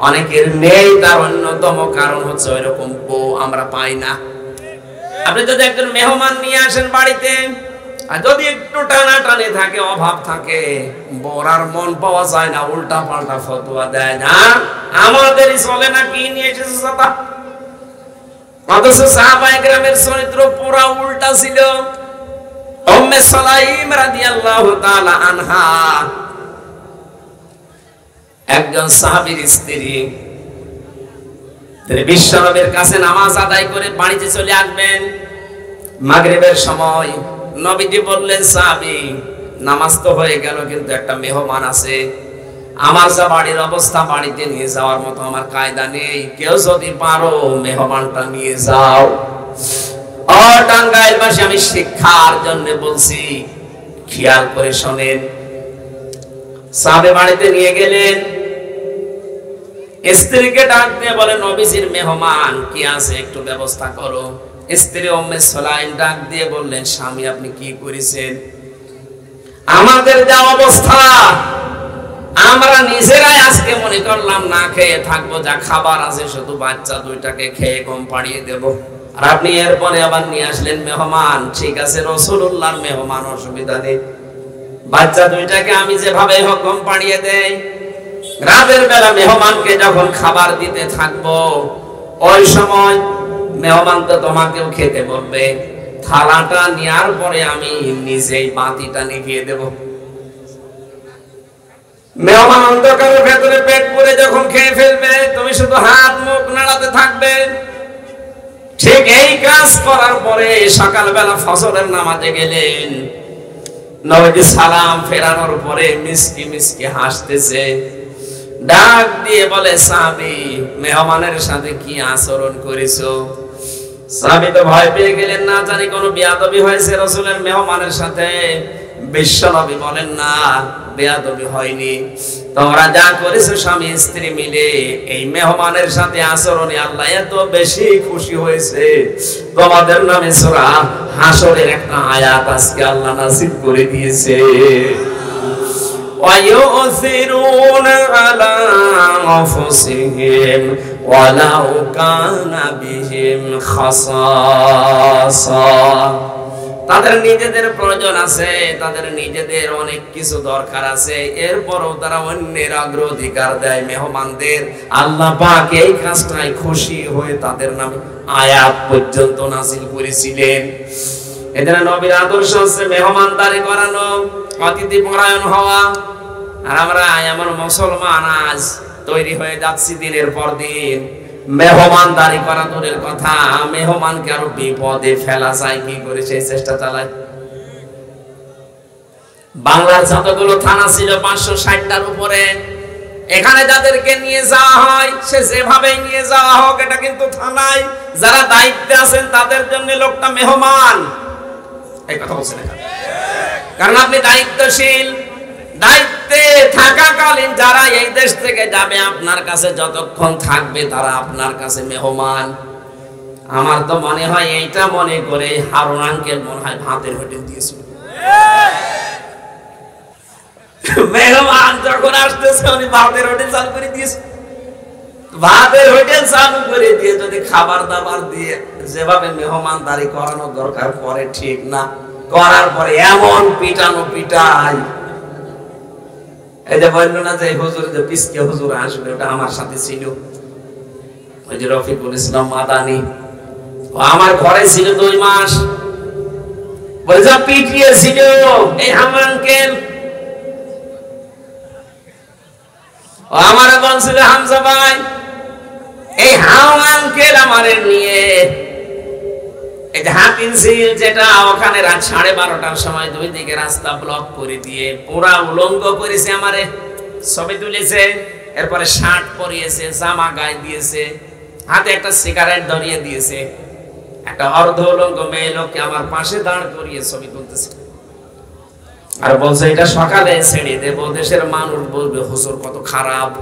অনেকের নেই, তার অন্যতম কারণ হচ্ছে ওইরকম বউ আমরা পাই না। আপনি যদি একজন মেহমান নিয়ে আসেন বাড়িতে, আর যদি একটু টানাটানি থাকে, অভাব থাকে, বউরার মন পাওয়া যায় না, উল্টা পাল্টা ফতোয়া দেয় না, আমাদেরই চলে না, কি নিয়ে এসেছে সাথে। অথচ সাহাবায়ে কেরামের চরিত্র পুরা উল্টা ছিল। উম্মে সুলাইম রাদিয়াল্লাহু তাআলা আনহা, একজন সাহাবীর স্ত্রী, তিনি বিশ্বনবীর কাছে নামাজ আদায় করে বাড়িতে চলে আসবেন। মাগরিবের সময় নবীজি বললেন, সাহাবী নামাজ তো হয়ে গেল, কিন্তু একটা মেহমান আছে, আমার যা বাড়ির অবস্থা, বাড়িতে নিয়ে যাওয়ার মতো আমার কায়দা নেই, কেউ যদি পারো মেহমানটা নিয়ে যাও। ও টাঙ্গাইলবাসী, আমি শিক্ষার জন্য বলছি, খেয়াল করে শোনেন। সাহাবী বাড়িতে নিয়ে গেলেন, স্ত্রীকে ডাক দিয়ে বলে, নবীজির মেহমান কি আছে, একটু ব্যবস্থা করো। স্ত্রী উম্মে সুলাইম ডাক দিয়ে বললেন, স্বামী আপনি কি করেছেন? আমাদের যা অবস্থা, আমরা নিজেরাই আজকে মনে করলাম না খেয়ে থাকবো, যা খাবার আছে শুধু বাচ্চা দুইটাকে খেয়ে ঘুম পাড়িয়ে দেব, আর আপনি এরপরে আবার নিয়ে আসলেন মেহমান। ঠিক আছে, রাসূলুল্লাহর মেহমান, অসুবিধা নেই, বাচ্চা দুইটাকে আমি যেভাবে হোক ঘুম পাড়িয়ে দেই। রাতের বেলা মেহমানকে যখন খাবার দিতে থাকবো, ওই সময় মেহমান তো তোমাকেও খেতে বলবে, থালাটা নেওয়ার পরে আমি নিজেই বাতিটা নিভিয়ে দেব। মেহমান অন্ধকারের ভেতরে পেট পুরে যখন খেয়ে ফেলবে, তুমি শুধু হাত মুখ নাড়াতে থাকবে। ঠিক এই কাজ করার পরে সকালবেলা ফজরের নামাজে গেলেন, নবীজি সালাম ফেরানোর পরে মিসকি মিসকি হাসতেছে, ডাক দিয়ে বলে, সাহাবী মেহমানের সাথে কি আচরণ করেছো? সাহাবী তো ভয় পেয়ে গেলেন, না জানি কোনো বেয়াদবি হয়েছে রাসূলের মেহমানের সাথে। বিশ্বনবী বলেন, না বেয়াদবি হয়নি, তোমরা যা করেছো স্বামী স্ত্রী মিলে, এই মেহমানের সাথে আচরণে আল্লাহ এত বেশি খুশি হয়েছে, তোমাদের নামে সূরা হাশরের একটা আয়াত আজকে আল্লাহ নাযিল করে দিয়েছে। وَيُؤْثِرُونَ عَلَى أَنفُسِهِمْ وَلَوْ كَانَ بِهِمْ خَصَاصَةٌ। তাদের নিজেদের প্রয়োজন আছে, তাদের নিজেদের অনেক কিছু দরকার আছে, এরপরও তারা অন্যের অগ্রাধিকার দেয় মেহমানদের। আল্লাহ পাক এই কাজটায় খুশি হয়ে তাদের নামে আয়াত পর্যন্ত নাযিল করেছিলেন। এদের নবীর আদর্শ হচ্ছে মেহমানদারি করানো, অতিথি পরায়ণ হওয়া। আর আমরা এমন মুসলমান আজ তৈরি হয়ে যাচ্ছি দিনের পর দিন, মেহমানদারি করা দূরের কথা, মেহমানকে আরো বিপদে ফেলা যায় কি করে সেই চেষ্টা চালায়। বাংলার যতগুলো থানা ছিল 560টার উপরে, এখানে যাদেরকে নিয়ে যাওয়া হয় সে যেভাবেই নিয়ে যাওয়া হোক, এটা কিন্তু থানায় যারা দায়িত্বে আছেন তাদের জন্য লোকটা মেহমান। এই কথা বলছেন না, কারণ আপনি দায়িত্বশীল। দায়িত্বে থাকাকালীন যারা এই দেশ থেকে যাবে আপনার কাছে যতক্ষণ থাকবে তারা আপনার কাছে মেহমান। আমার তো মনে হয় এইটা মনে করে হারুন আঙ্কেল মনে হয় ভাতের হোটেল দিয়েছিল। মেহমান যখন আসতেছে উনি ভাতের হোটেল চালু করে দিয়েছে। ভাতের হোটেল চালু করে দিয়ে যদি খাবার দাবার দিয়ে যেভাবে মেহমানদারি করানো দরকার করে ঠিক না, করার পরে এমন পিটানো পিটাই। এই যে বলল না যে হুজুর যে পিসকে হুজুর আসবে, ওটা আমার সাথে ছিল ওই যে রফিকুল ইসলাম মাদানি, ও আমার ঘরে ছিল 2 মাস। বলে যা পিটিয়েছিল এই হামানকেল, ও আমারে বলছিল হামজা ভাই এই হামানকেল আমারে নিয়ে এই যে হাতিন ঝিল যেটা ওখানে রাত 12:30টার সময় 2 দিকে রাস্তা ব্লক করে দিয়ে পুরা উলঙ্গ করেছে, আমারে ছবি তুলেছে, এরপরে শার্ট পরিয়েছে, জামা গায়ে দিয়েছে, হাতে একটা সিগারেট ধরিয়ে দিয়েছে, একটা অর্ধ উলঙ্গ মেয়ে লোককে আমার পাশে দাঁড় করিয়ে ছবি তুলতেছে, আর বলছে এটা সকালে ছেড়ে দেব, দেশের মানুষ বলবে হুজুর কত খারাপ।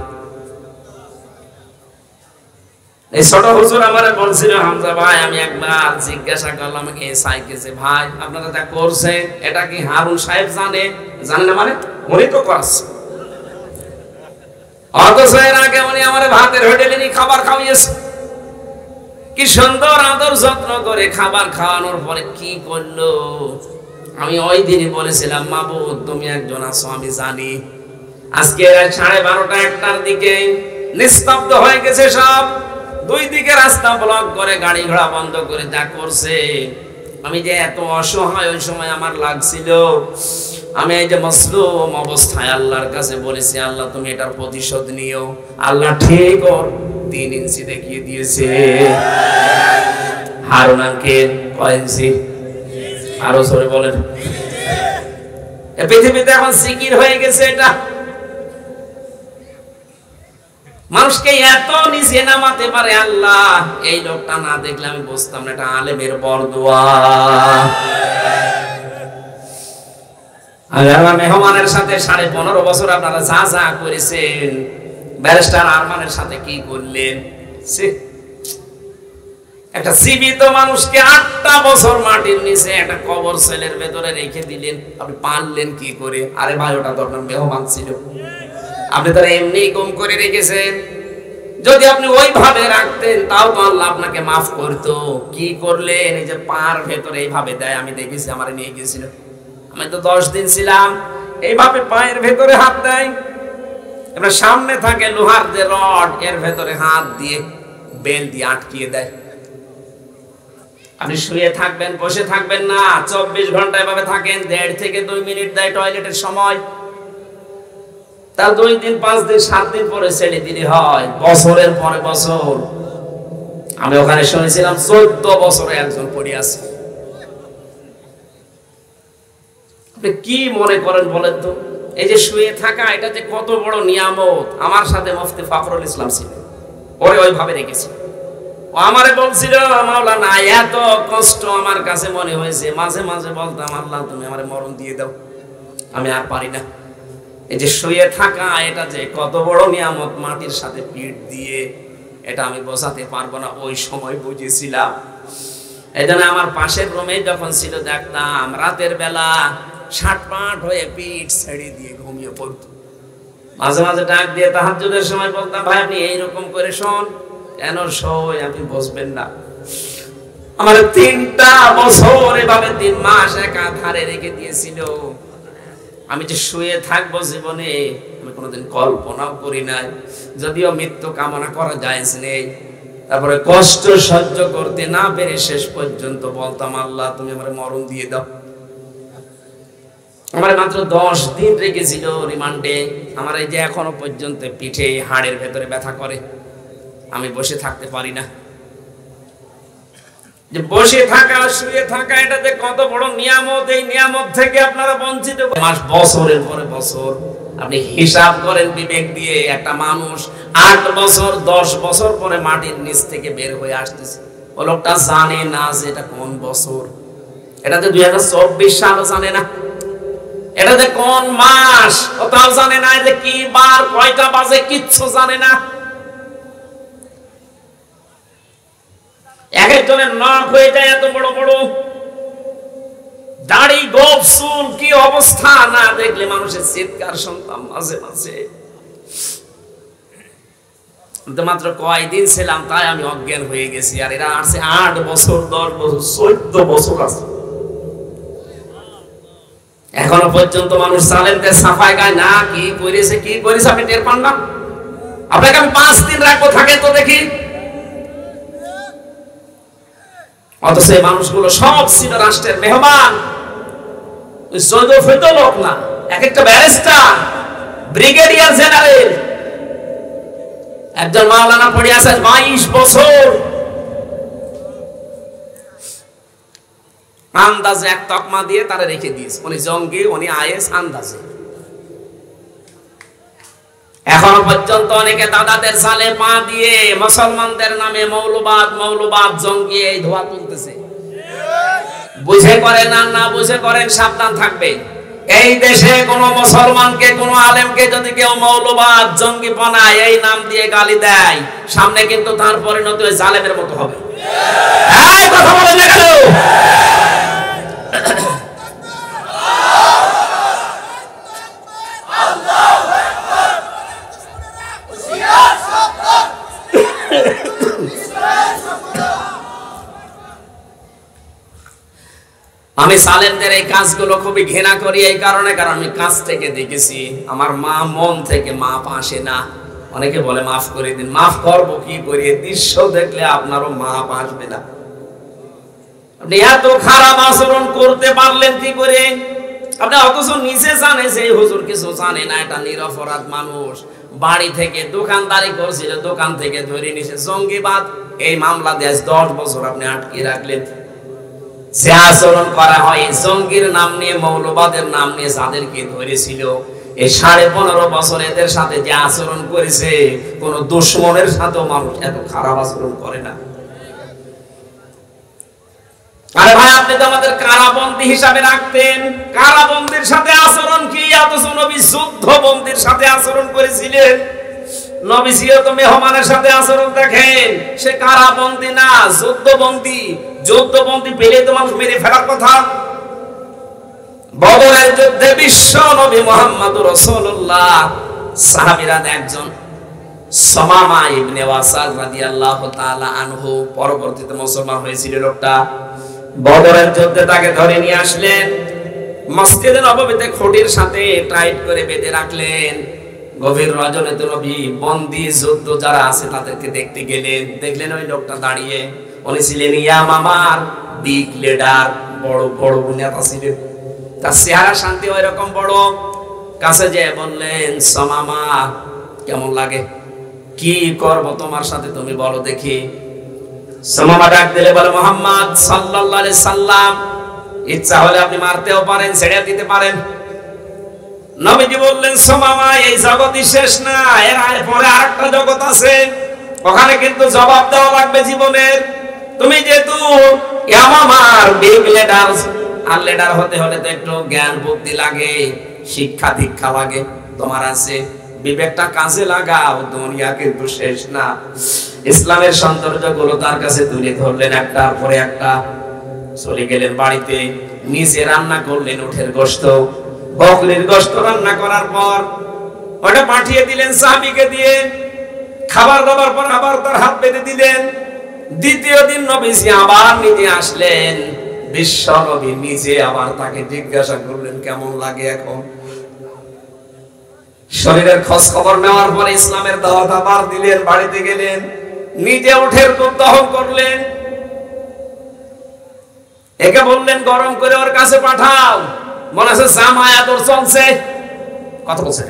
এই ছোট হুজুর আমারে বলছিল হামজা ভাই, আমি একবার জিজ্ঞাসা করলাম সাইকেছে ভাই আপনারা যা করছেন এটা কি হারুন সাহেব জানে? জানে না মানে উনি তো করছে, অথচ এর আগে উনি আমারে ভাতের হোটেলে নিয়ে খাবার খাওয়িয়েছে, কি সুন্দর আদর যত্ন করে খাবার খাওয়ানোর পরে কি করলো। আমি ওই দিনই বলেছিলাম মাবুদ তুমি একজন আছো আমি জানি। আজকে 12:30টা 1টার দিকে নিস্তব্ধ হয়ে গেছে সব, 2 দিকে রাস্তা ব্লক করে গাড়ি ঘোড়া বন্ধ করে যা করছে। আমি যে এত অসহায় ওই সময় আমার লাগছিল, আমি এই যে মজলুম অবস্থায় আল্লাহর কাছে বলেছি আল্লাহ তুমি এটার প্রতিশোধ নিও। আল্লাহ ঠিক ওর 3 ইঞ্চি দেখিয়ে দিয়েছে। হারুন আঙ্কেল কয় ইঞ্চি? আরো জোরে বলেন। এই পৃথিবীতে এখন জিকির হয়ে গেছে এটা, মানুষকে এত নিচে নামাতে পারে আল্লাহ। এই লোকটা না দেখলে আমি বুঝতাম না এটা আলেমের বরদোয়া। আল্লাহ মেহমানের সাথে 15.5 বছর আপনারা যা যা করেছেন, ব্যারিস্টার আরমানের সাথে কি করলেন? একটা জীবিত মানুষকে 8টা বছর মাটির নিচে একটা কবর সেলের ভেতরে রেখে দিলেন, আপনি পারলেন কি করে? আরে ভাই ওটা তো আপনার মেহমান ছিল, আপনি তারা এমনি গুম করে রেখেছেন। যদি আপনি ওইভাবে রাখতেন তাও তো আল্লাহ আপনাকে মাফ করতো। কি করলেন? এই যে পার ভেতরে এইভাবে দেয়, আমি দেখেছি, আমার নিয়ে গেছিল, আমি তো 10 দিন ছিলাম, এইভাবে পায়ের ভেতরে হাত দেয়, এবার সামনে থাকে লোহার যে রড, এর ভেতরে হাত দিয়ে বেল দিয়ে আটকিয়ে দেয়। আপনি শুয়ে থাকবেন, বসে থাকবেন না, 24 ঘন্টা এভাবে থাকেন। 1.5 থেকে 2 মিনিট দেয় টয়লেটের সময়, তার 2 দিন 5 দিন 7 দিন পরে ছেড়ে দিলে হয়, বছরের পরে বছর। আমি ওখানে শুনেছিলাম 14 বছরে একজন পড়ে আছে। আপনি কি মনে করেন বলেন তো? এই যে শুয়ে থাকা, এটা যে কত বড় নিয়ামত। আমার সাথে মুফতি ফখরুল ইসলাম ছিল, ওরে ওইভাবে রেখেছি। ও আমারে বলছিল মাওলানা এত কষ্ট আমার কাছে মনে হয়েছে, মাঝে মাঝে বলতাম আল্লাহ তুমি আমারে মরণ দিয়ে দাও, আমি আর পারি না। এই যে শুয়ে থাকা, এটা যে কত বড় নিয়ামত, মাটির সাথে পিঠ দিয়ে, এটা আমি বোঝাতে পারবো না, ওই সময় বুঝেছিলাম। এই জন্য আমার পাশের রুমে যখন ছিল দেখতাম রাতের বেলা ষাটপাট হয়ে পিঠ ছেড়ে দিয়ে ঘুমিয়ে পড়ত। মাঝে মাঝে ডাক দিয়ে তাহাজ্জুদের সময় বলতাম ভাই আপনি এইরকম করে শোন। কেন শোয়? আপনি বসবেন না। আমার 3টা বছর এভাবে 3 মাস একাধারে রেখে দিয়েছিল। আমি যে শুয়ে থাকবো জীবনে আমি কোনোদিন কল্পনাও করি নাই, যদিও মৃত্যু কামনা করা জায়েজ নেই। তারপরে কষ্ট সহ্য করতে না পেরে শেষ পর্যন্ত বলতাম আল্লাহ তুমি আমার মরণ দিয়ে দাও। আমার মাত্র 10 দিন রেখেছিল রিমান্ডে। আমার এই যে এখনো পর্যন্ত পিঠে হাড়ের ভেতরে ব্যথা করে, আমি বসে থাকতে পারি না। যে বসে থাকা শুয়ে থাকা, এটা যে কত বড় নিয়ামত, এই নিয়ামত থেকে আপনারা বঞ্চিত। মাস বছরের পরে বছর আপনি হিসাব করেন বিবেক দিয়ে, একটা মানুষ 8 বছর 10 বছর পরে মাটির নিচ থেকে বের হয়ে আসতেছে। ও লোকটা জানে না যে এটা কোন বছর, এটা যে 2024 সালও জানে না, এটা যে কোন মাস ও তাও জানে না, যে কি বার কয়টা বাজে কিচ্ছু জানে না। এক একজনের নাক হয়ে যায় এত বড় বড়, দাড়ি গোঁফ চুল, কি অবস্থা না দেখলে মানুষের চিৎকার শুনতাম মাঝে মাঝে। মাত্র কয়দিন ছিলাম তাই আমি অজ্ঞান হয়ে গেছি, আর এরা আসছে 8 বছর 10 বছর 14 বছর আছে। এখনো পর্যন্ত মানুষ সালেমকে সাফাই গায় না। কি করেছে আপনি টের পান না? আপনাকে আমি 5 দিন রাখবো, থাকে তো দেখি। অথচ এই মানুষগুলো সব ছিল রাষ্ট্রের মেহমান। লোক না, এক একটা ব্যারিস্টার, ব্রিগেডিয়ার জেনারেল, একজন মাওলানা পড়ে আছে 22 বছর। আন্দাজে এক তকমা দিয়ে তারা রেখে দিয়েছে, উনি জঙ্গি, উনি আইএস, আন্দাজে। এখনো পর্যন্ত অনেকে দাদাদের সালে পা দিয়ে মুসলমানদের নামে মৌলবাদ জঙ্গি এই ধোয়া তুলতেছে। বুঝে করেন আর না বুঝে করেন, সাবধান থাকবে। এই দেশে কোন মুসলমানকে, কোন আলেমকে যদি কেউ মৌলবাদ জঙ্গিপনা এই নাম দিয়ে গালি দেয়, সামনে কিন্তু তার পরিণতি ওই জালেমের মতো হবে। এই কথা বলেন না কেন? আমি সালেমদের এই কাজগুলো খুবই ঘৃণা করি এই কারণে, কারণ আমি কাছ থেকে দেখেছি। আমার মা মন থেকে মাপ আসে না। অনেকে বলে মাফ করে দিন, মাফ করবো কি করে? দৃশ্য দেখলে আপনারও মাপ আসবে না। আপনি এত খারাপ আচরণ করতে পারলেন কি করে? আপনি অথচ নিজে জানে যে হুজুর কিছু জানে না, এটা নিরপরাধ মানুষ, বাড়ি থেকে দোকানদারি করছিল, দোকান থেকে ধরে নিছে জঙ্গিবাদ, এই মামলা দিয়ে 10 বছর আপনি আটকে রাখলেন। যে আচরণ করা হয় জঙ্গির নাম নিয়ে, মৌলবাদের নাম নিয়ে যাদেরকে ধরেছিল, এই 15.5 বছর এদের সাথে যে আচরণ করেছে, কোন দুশ্মনের সাথেও মানুষ এত খারাপ আচরণ করে না। আরে ভাই, আপনি তো আমাদের কারাবন্দী হিসাবে রাখতেন, কারাবন্দির সাথে আচরণ কি? অথচ নবী যুদ্ধবন্দীর সাথে আচরণ করেছিলেন। নবীজিও তো মেহমানের সাথে আচরণ দেখেন, সে কারাবন্দী না, যুদ্ধবন্দী। যুদ্ধবন্দী পেলে তো মানুষ মেরে ফেলার কথা। বদরের যুদ্ধে বিশ্ব নবী মুহাম্মদুর রাসূলুল্লাহ সাহাবীরা একজন সুমামা ইবনে ওয়াসাল রাদিয়াল্লাহু তাআলা আনহু, পরবর্তীতে মুসলমান হয়েছিল লোকটা। বদরের যুদ্ধে তাকে ধরে নিয়ে আসলেন, মসজিদে নববীতে খুঁটির সাথে টাইট করে বেঁধে রাখলেন। গভীর রজনীতে নবী বন্দী যুদ্ধ যারা আছে তাদেরকে দেখতে গেলেন। দেখলেন ওই লোকটা দাঁড়িয়ে, উনি ছিলেন ইয়ামামার বিগ লিডার, বড় নেতা ছিলেন। তার চেহারা শান্তি ওই রকম বড়। কাছে যেয়ে বললেন, সুমামা কেমন লাগে? কি করব তোমার সাথে তুমি বলো দেখি। সুমামা ডাক দিলে বলে, মুহাম্মদ সাল্লাল্লাহু আলাইহি সাল্লাম, ইচ্ছা হলে আপনি মারতেও পারেন, ছেড়ে দিতে পারেন। নবীজি বললেন, সুমামা এই জগৎই শেষ না, এর পরে আরেকটা জগৎ আছে, ওখানে কিন্তু জবাব দেওয়া লাগবে জীবনের। তুমি যেহেতু ইয়ামামার বিগ লিডার, আর লিডার হতে হলে তো একটু জ্ঞান বুদ্ধি লাগে, শিক্ষা দীক্ষা লাগে, তোমার আছে, বিবেকটা কাজে লাগাও, দুনিয়া কিন্তু শেষ না। ইসলামের সৌন্দর্য গুলো তার কাছে তুলে ধরলেন একটার পরে একটা। চলে গেলেন বাড়িতে, নিজে রান্না করলেন উঠের গোশত, বকরির গোশত রান্না করার পর ওটা পাঠিয়ে দিলেন সাহাবীকে দিয়ে। খাবার দাবার পর আবার তার হাত বেঁধে দিলেন। দ্বিতীয় দিন নবীজি আবার নিজে আসলেন, বিশ্ব নবী নিজে আবার তাকে জিজ্ঞাসা করলেন, কেমন লাগে এখন? শরীরের খোঁজ খবর নেওয়ার পরে ইসলামের দাওয়াত আবার দিলেন, বাড়িতে গেলেন, নিজে উঠের দুধ দহন করলেন। একে বললেন গরম করে ওর কাছে পাঠাও, মনে আছে জামাই আদর চলছে। কথা বলছে,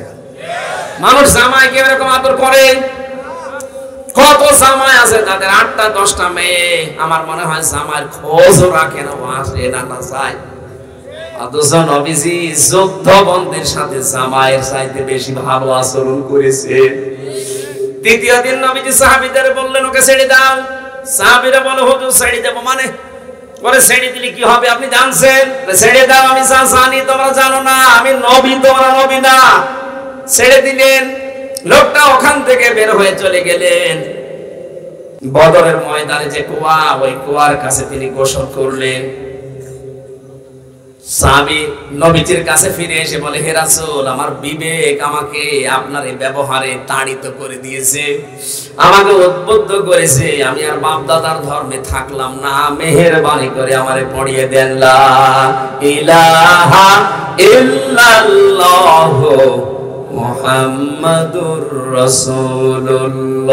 মানুষ জামাইকে এরকম আদর করে? কত জামাই আছে তাদের 8টা 10টা মেয়ে, আমার মনে হয় জামাইয়ের খোঁজও রাখে না, আসে না যায়। অথচ নবীজি যুদ্ধবন্দির সাথে জামাইয়ের চাইতে বেশি ভালো আচরণ করেছে। তৃতীয় দিন নবীজি সাহাবীদের বললেন, ওকে ছেড়ে দাও। সাহাবীরা বলে, হুজুর ছেড়ে দেব মানে? বলে, ছেড়ে দিলে কি হবে আপনি জানছেন? ছেড়ে দাও, আমি যা জানি তোমরা জানো না, আমি নবী, তোমরা নবী না। ছেড়ে দিলেন। লোকটা ওখান থেকে বের হয়ে চলে গেলেন। বদরের ময়দানে যে কুয়া, ওই কুয়ার কাছে তিনি গোসল করলেন। সাহাবী নবীজির কাছে ফিরে এসে বলে, হে রাসূল, আমার বিবেক আমাকে আপনার এই ব্যবহারে তাড়িত করে দিয়েছে, আমাকে উদ্বুদ্ধ করেছে, আমি আর বাপ দাদার ধর্মে থাকলাম না, মেহেরবানি করে আমারে পড়িয়ে দেন লা ইলাহা ইল্লাল্লাহু মুহাম্মাদুর রাসূলুল্লাহ।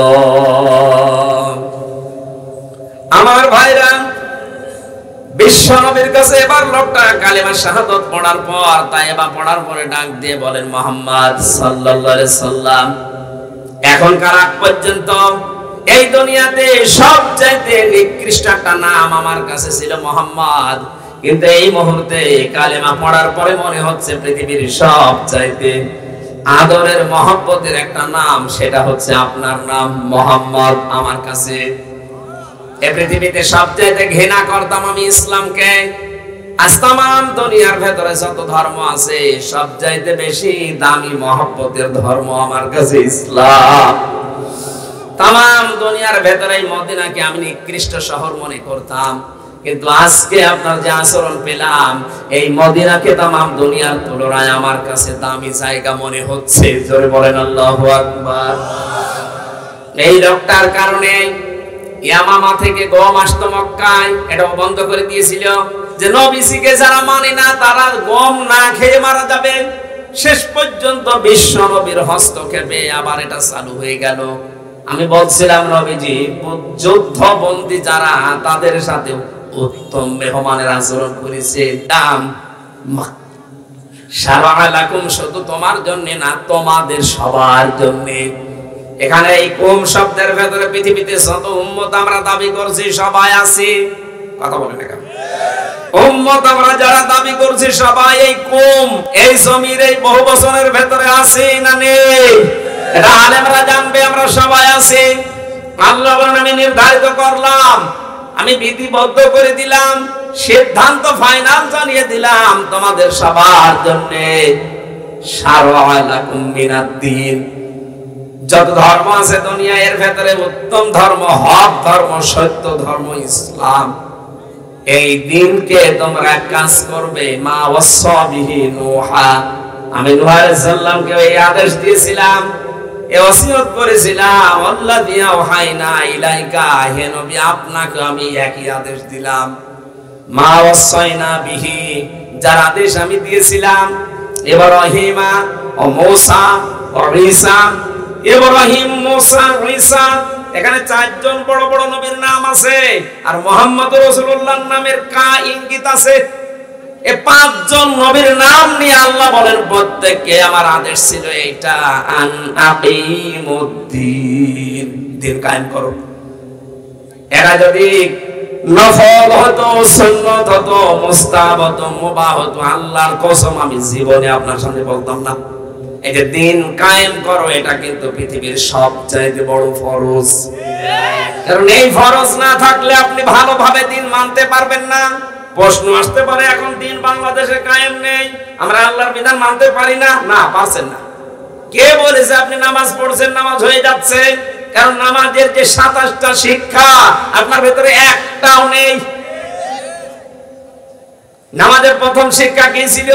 আমার ভাইরা, বিশ্ব নবীর কাছে এবার লোকটা কালেমা শাহাদাত পড়ার পর, তাইবা পড়ার পরে ডাক দিয়ে বলেন, মুহাম্মদ সাল্লাল্লাহু আলাইহি সাল্লাম, এখনকার আগ পর্যন্ত এই দুনিয়াতে সবচাইতে নিকৃষ্ট একটা নাম আমার কাছে ছিল মুহাম্মদ, কিন্তু এই মুহূর্তে কালেমা পড়ার পরে মনে হচ্ছে পৃথিবীর সবচাইতে আদরের মহব্বতের একটা নাম, সেটা হচ্ছে আপনার নাম মুহাম্মদ। আমার কাছে এই পৃথিবীতে সবচাইতে ঘৃণা করতাম আমি ইসলামকে। আজ তামাম দুনিয়ার ভেতরে যত ধর্ম আছে, সবচাইতে বেশি দামি মহব্বতের ধর্ম আমার কাছে ইসলাম। তামাম দুনিয়ার ভেতরে মদিনাকে আমি নিকৃষ্ট শহর মনে করতাম, কিন্তু আজকে আপনার যে আচরণ পেলাম, এই মদিনাকে তামাম দুনিয়ার তুলনায় আমার কাছে দামি জায়গা মনে হচ্ছে। জোরে বলেন আল্লাহু আকবার। এই লোকটার কারণে ইয়ামামা থেকে গম আসতো মক্কায়, এটাও বন্ধ করে দিয়েছিল যে নবীজিকে যারা মানে না তারা গম না খেয়ে মারা যাবে। শেষ পর্যন্ত বিশ্ব নবীর হস্তক্ষেপে আবার এটা চালু হয়ে গেল। আমি বলছিলাম নবীজি যুদ্ধ বন্দী যারা, তাদের সাথে উত্তম মেহমানের আচরণ করেছে। দাম শারাআলাকুম, শুধু তোমার জন্য না, তোমাদের সবার জন্য। এখানে এই কুম শব্দের ভেতরে পৃথিবীতে যত উম্মত আমরা দাবি করছি সবাই আছি। কথা বলেন না কেন? উম্মত আমরা যারা দাবি করছি সবাই এই কুম, এই জমির এই বহু বছরের ভেতরে আছি না নেই? এটা আলেমরা জানবে, আমরা সবাই আছি। আল্লাহ বলেন, আমি নির্ধারিত করলাম, আমি বিধিবদ্ধ করে দিলাম, সিদ্ধান্ত ফাইনাল জানিয়ে দিলাম তোমাদের সবার জন্য। শারাআলাকুম মিনাদ-দ্বীন, যত ধর্ম আছে দুনিয়া এর ভেতরে উত্তম ধর্ম, হক ধর্ম, সত্য ধর্ম ইসলাম। এই দিনকে তোমরা কাজ করবে। মা ওয়াসা বিহি নূহা, আমি নূহ আলাইহিস সালামকে এই আদেশ দিয়েছিলাম, এই ওসিয়ত করেছিলাম, আল্লাযী আওহাইনা ইলাইকা, হে নবী আপনাকে আমি একই আদেশ দিলাম। মা ওয়াসাইনা বিহি, যার আদেশ আমি দিয়েছিলাম ইব্রাহিমা ও মূসা ও ঈসা। ইব্রাহিম, মূসা, ঈসা, এখানে চারজন বড় বড় নবীর নাম আছে, আর মুহাম্মদ রাসূলুল্লাহর নামের কা ইঙ্গিত আছে। এই পাঁচজন নবীর নাম নিয়ে আল্লাহ বলেন প্রত্যেককে আমার আদেশ ছিল এইটা, আন আকিমুদ্দিন, দিন কায়েম করো। এরা যদি নফল হতো, সুন্নাত হতো, মুস্তাহাব হতো, মুবাহ হতো, আল্লাহর কসম আমি জীবনে আপনার সামনে বলতাম না। এই যে দিন কায়েম করো, এটা কিন্তু পৃথিবীর সবচাইতে বড় ফরজ। কারণ এই ফরজ না থাকলে আপনি ভালোভাবে দিন মানতে পারবেন না। প্রশ্ন আসতে পারে, এখন দিন বাংলাদেশে কায়েম নেই, আমরা আল্লাহর বিধান মানতে পারি না। না, পারছেন না। কে বলেছে আপনি নামাজ পড়ছেন নামাজ হয়ে যাচ্ছে? কারণ নামাজের যে 27টা শিক্ষা আপনার ভেতরে একটাও নেই। নামাজের প্রথম শিক্ষা কি ছিল?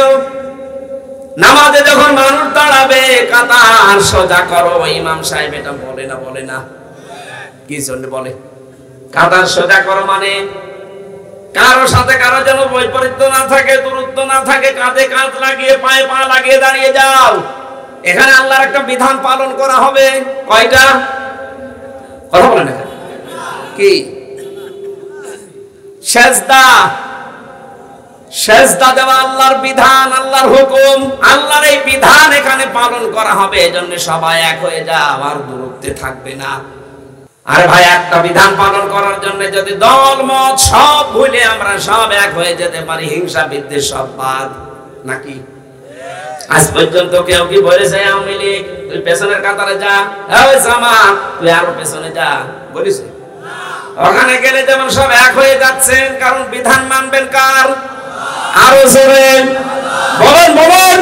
নামাজে যখন মানুষ দাঁড়াবে, কাতার সোজা করো। ইমাম সাহেব এটা বলে না? বলে না? কি জন্য বলে? কাতার সোজা করো মানে কারোর সাথে কারো যেন বৈপরীত্য না থাকে, দূরত্ব না থাকে, কাঁধে কাঁধ লাগিয়ে পায়ে পা লাগিয়ে দাঁড়িয়ে যাও। এখানে আল্লাহর একটা বিধান পালন করা হবে। কয়টা? কথা বলেন না কি? সেজদা, সেজদা দেওয়া আল্লাহর বিধান, আল্লাহর হুকুম, আল্লাহর এই বিধান এখানে পালন করা হবে। এজন্য সবাই এক হয়ে যাও, আর দূরত্বে থাকবে না। আর ভাই, একটা বিধান পালন করার জন্য যদি দল মত সব ভুলে আমরা সব এক হয়ে যেতে পারি, হিংসা বিদ্বেষ সব বাদ নাকি? আজ পর্যন্ত কেউ কি বলেছে আওয়ামী লীগ তুই পেছনের কাতারে যা, এই জামাত তুই আরো পেছনে যা? বলেছে? ওখানে গেলে যেমন সব এক হয়ে যাচ্ছেন, কারণ বিধান মানবেন কার? আরো জোরে বলেন, বলেন।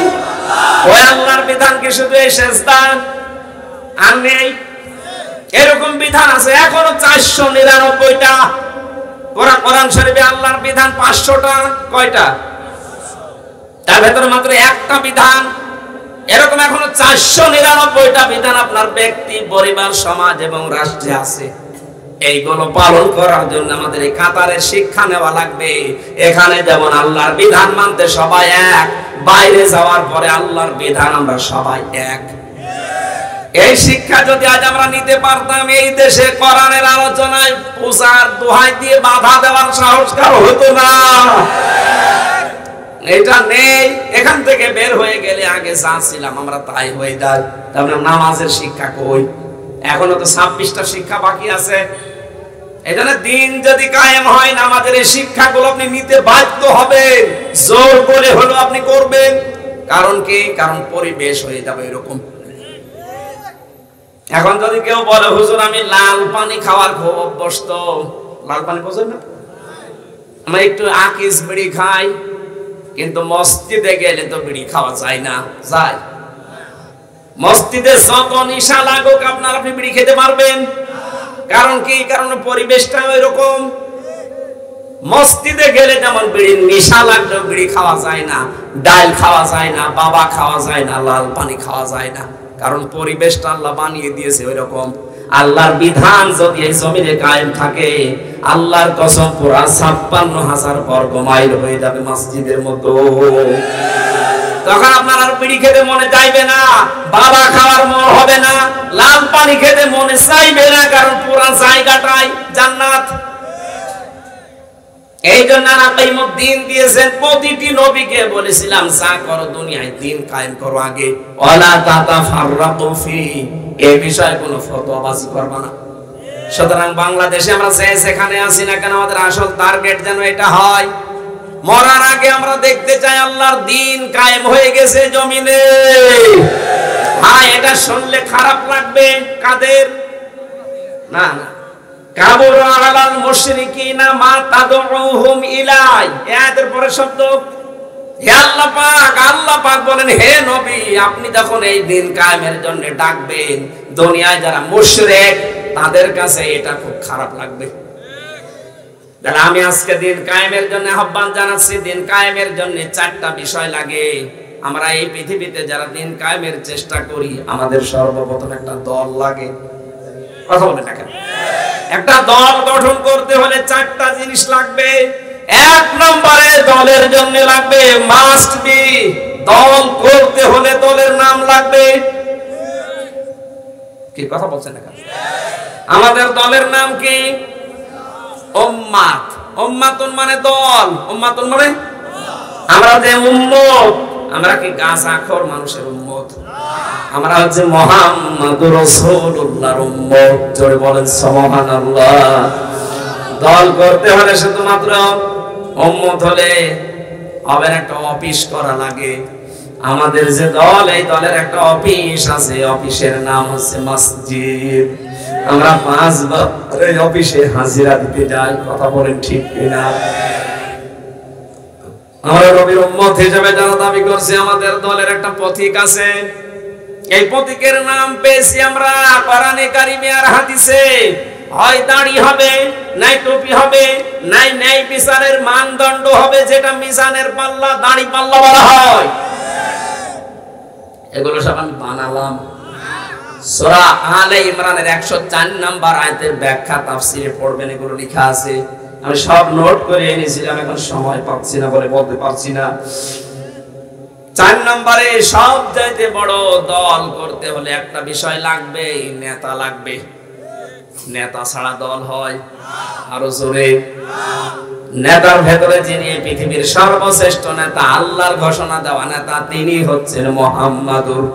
ওই আল্লাহর বিধান কি শুধু এই সেজদা? আর নেই? এরকম বিধান আছে এখনো 499টা। কোরআন শরীফে আল্লাহর বিধান 500টা। কয়টা? ভেতরে মাত্র একটা বিধান, এরকম এখনো 499টা বিধান আপনার ব্যক্তি, পরিবার, সমাজ এবং রাষ্ট্রে আছে। এইগুলো পালন করার জন্য আমাদের এই কাতারের শিক্ষা নেওয়া লাগবে। এখানে যেমন আল্লাহর বিধান মানতে সবাই এক, বাইরে যাওয়ার পরে আল্লাহর বিধান আমরা সবাই এক। এই শিক্ষা যদি আজ আমরা নিতে পারতাম, এই দেশে কোরআনের আলোচনায় পূজার দোহাই দিয়ে বাধা দেওয়ার সাহস কারো হতো না। এটা নেই। এখান থেকে বের হয়ে গেলে আগে যা ছিলাম আমরা তাই হয়ে যাই। তারপরে নামাজের শিক্ষা কই? এখনো তো 26টা শিক্ষা বাকি আছে। এখানে দিন যদি কায়েম হয়, নামাজের এই শিক্ষাগুলো আপনি নিতে বাধ্য হবেন, জোর করে হলো আপনি করবেন। কারণ কি? কারণ পরিবেশ হয়ে যাবে এরকম। এখন যদি কেউ বলে হুজুর আমি লাল পানি খাওয়ার খুব অভ্যস্ত, লাল পানি বোঝেন না? আমরা একটু আকিস বিড়ি খাই, কিন্তু মসজিদে গেলে তো বিড়ি খাওয়া যায় না। যায়? মসজিদে যত নিশা লাগুক আপনার, আপনি বিড়ি খেতে পারবেন? কারণ কি? কারণ পরিবেশটা ওইরকম। মসজিদে গেলে যেমন বিড়ির নিশা লাগলেও বিড়ি খাওয়া যায় না, ডাল খাওয়া যায় না, বাবা খাওয়া যায় না, লাল পানি খাওয়া যায় না। কারণ পরিবেশটা আল্লাহ বানিয়ে দিয়েছে ওইরকম। আল্লাহর বিধান যদি এই জমিনে কায়েম থাকে, আল্লাহর কসম পুরা 56,000 বর্গ মাইল হয়ে যাবে মসজিদের মতো। তখন আপনার আর বিড়ি খেতে মনে চাইবে না, বাবা খাওয়ার মন হবে না, লাল পানি খেতে মনে চাইবে না, কারণ পুরা জায়গাটাই জান্নাত। এই জন্য দিন দিয়েছেন প্রতিটি নবীকে বলেছিলাম যা করো দুনিয়ায় দিন কায়েম করো আগে, ওয়ালা তাতাফাররাকু ফি, এই বিষয়ে কোনো ফতোয়াবাজি করবে না। সুতরাং বাংলাদেশে আমরা যেখানে আছি না কেন, আমাদের আসল টার্গেট যেন এটা হয়, মরার আগে আমরা দেখতে চাই আল্লাহর দিন কায়েম হয়ে গেছে জমিনে। হ্যাঁ, এটা শুনলে খারাপ লাগবে কাদের? না না, কাবুরা আলাল মুশরিকিনা মা তাদউহুম ইলাই, এর পরে শব্দ হে আল্লাহ পাক। আল্লাহ পাক বলেন হে নবী, আপনি যখন এই দিন কায়েমের জন্য ডাকবেন, দুনিয়ায় যারা মুশরিক তাদের কাছে এটা খুব খারাপ লাগবে। তাহলে আমি আজকে দিন কায়েমের জন্য আহ্বান জানাচ্ছি। দিন কায়েমের জন্য 4টা বিষয় লাগে। আমরা এই পৃথিবীতে যারা দিন কায়েমের চেষ্টা করি, আমাদের সর্বপ্রথম একটা দল লাগে। কথা বলেন না কেন? একটা দল গঠন করতে হলে 4টা জিনিস লাগবে। 1 নম্বরে দলের জন্য লাগবে মাস্ট বি, দল করতে হলে দলের নাম লাগবে। কি কথা বলছেন না কেন? আমাদের দলের নাম কি? উম্মাত। উম্মাতুন মানে দল, উম্মাতুন মানে আমরা যে উম্মত, আমরা কি গাছ আখর মানুষের উম্মত? আমরা হচ্ছে মুহাম্মাদুর রাসূলুল্লাহর উম্মত। জোরে বলেন সুবহানাল্লাহ। দল করতে হলে শুধুমাত্র উম্মত হলে হবে না, একটা অফিস করা লাগে। আমাদের যে দল, এই দলের একটা অফিস আছে, অফিসের নাম হচ্ছে মসজিদ। আমরা 5 বার এই অফিসে হাজিরা দিতে যাই। কথা বলেন ঠিক কিনা? আমরা নবীর উম্মত হিসেবে যারা দাবি করছে, আমাদের দলের একটা প্রতীক আছে। এই প্রতীকের নাম পেয়েছি আমরা কোরআনে কারিমে আর হাদিসে। হয় দাড়ি হবে, নাই টুপি হবে, নাই ন্যায় বিচারের মানদণ্ড হবে, যেটা মিজানের পাল্লা, দাড়ি পাল্লা বলা হয়। এগুলো সব আমি বানালাম। সূরা আলে ইমরানের 104 নম্বর আয়াতের ব্যাখ্যা তাফসীরে পড়বেন, এগুলো লেখা আছে। আমি সব নোট করে এনেছিলাম, এখন সময় পাচ্ছি না বলে বলতে পারছি না। 4 নম্বরে সবচাইতে বড় দল করতে হলে একটা বিষয় লাগবে, নেতা লাগবে। নেতা ছাড়া দল হয়? আরো জোরে। নেতার ভেতরে যিনি পৃথিবীর সর্বশ্রেষ্ঠ নেতা, আল্লাহর ঘোষণা দেওয়া নেতা, তিনি হচ্ছেন মুহাম্মাদুর।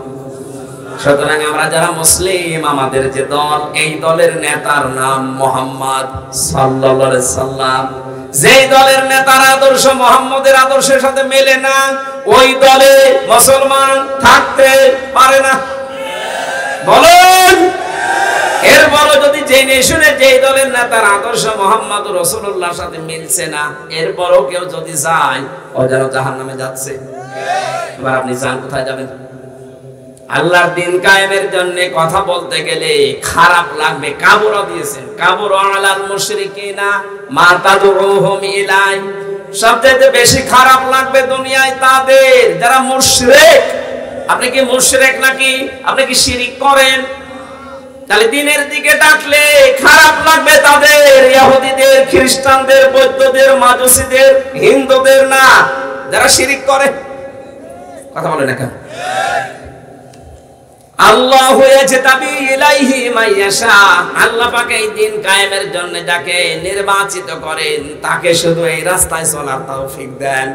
সুতরাং আমরা যারা মুসলিম, আমাদের যে দল, এই দলের নেতার নাম মুহাম্মদ সাল্লাল্লাহু আলাইহি সাল্লাম। যেই দলের নেতার আদর্শ মুহাম্মদের আদর্শের সাথে মেলে না, ওই দলে মুসলমান থাকতে পারে না। বলেন। এরপরও যদি জেনে শুনে যেই দলের নেতার আদর্শ মুহাম্মদ রাসূলুল্লাহর সাথে মিলছে না, এরপরও কেউ যদি যায়, ও যেন জাহান্নামে যাচ্ছে। এবার আপনি জান কোথায় যাবেন? আল্লাহর দিন কায়েমের জন্য কথা বলতে গেলে খারাপ লাগবে। কাবুরা দিয়েছেন, কাবুরা আলাল মুশরিকিনা মা তাদউহুম ইলাই। সবচেয়ে বেশি খারাপ লাগবে দুনিয়ায় তাদের যারা মুশরিক। আপনি কি মুশরিক নাকি? আপনি কি শিরিক করেন? তাহলে দিনের দিকে ডাকলে খারাপ লাগবে তাদের, ইহুদিদের, খ্রিস্টানদের, বৌদ্ধদের, মাজুসীদের, হিন্দুদের না, যারা শিরিক করে। কথা বলেন না কেন? আল্লাহু ইয়াজতাবি ইলাইহি মাইয়াশা, আল্লাহ পাক এই দিন কায়েমের জন্য যাকে নির্বাচিত করেন তাকে শুধু এই রাস্তায় চলার তৌফিক দেন।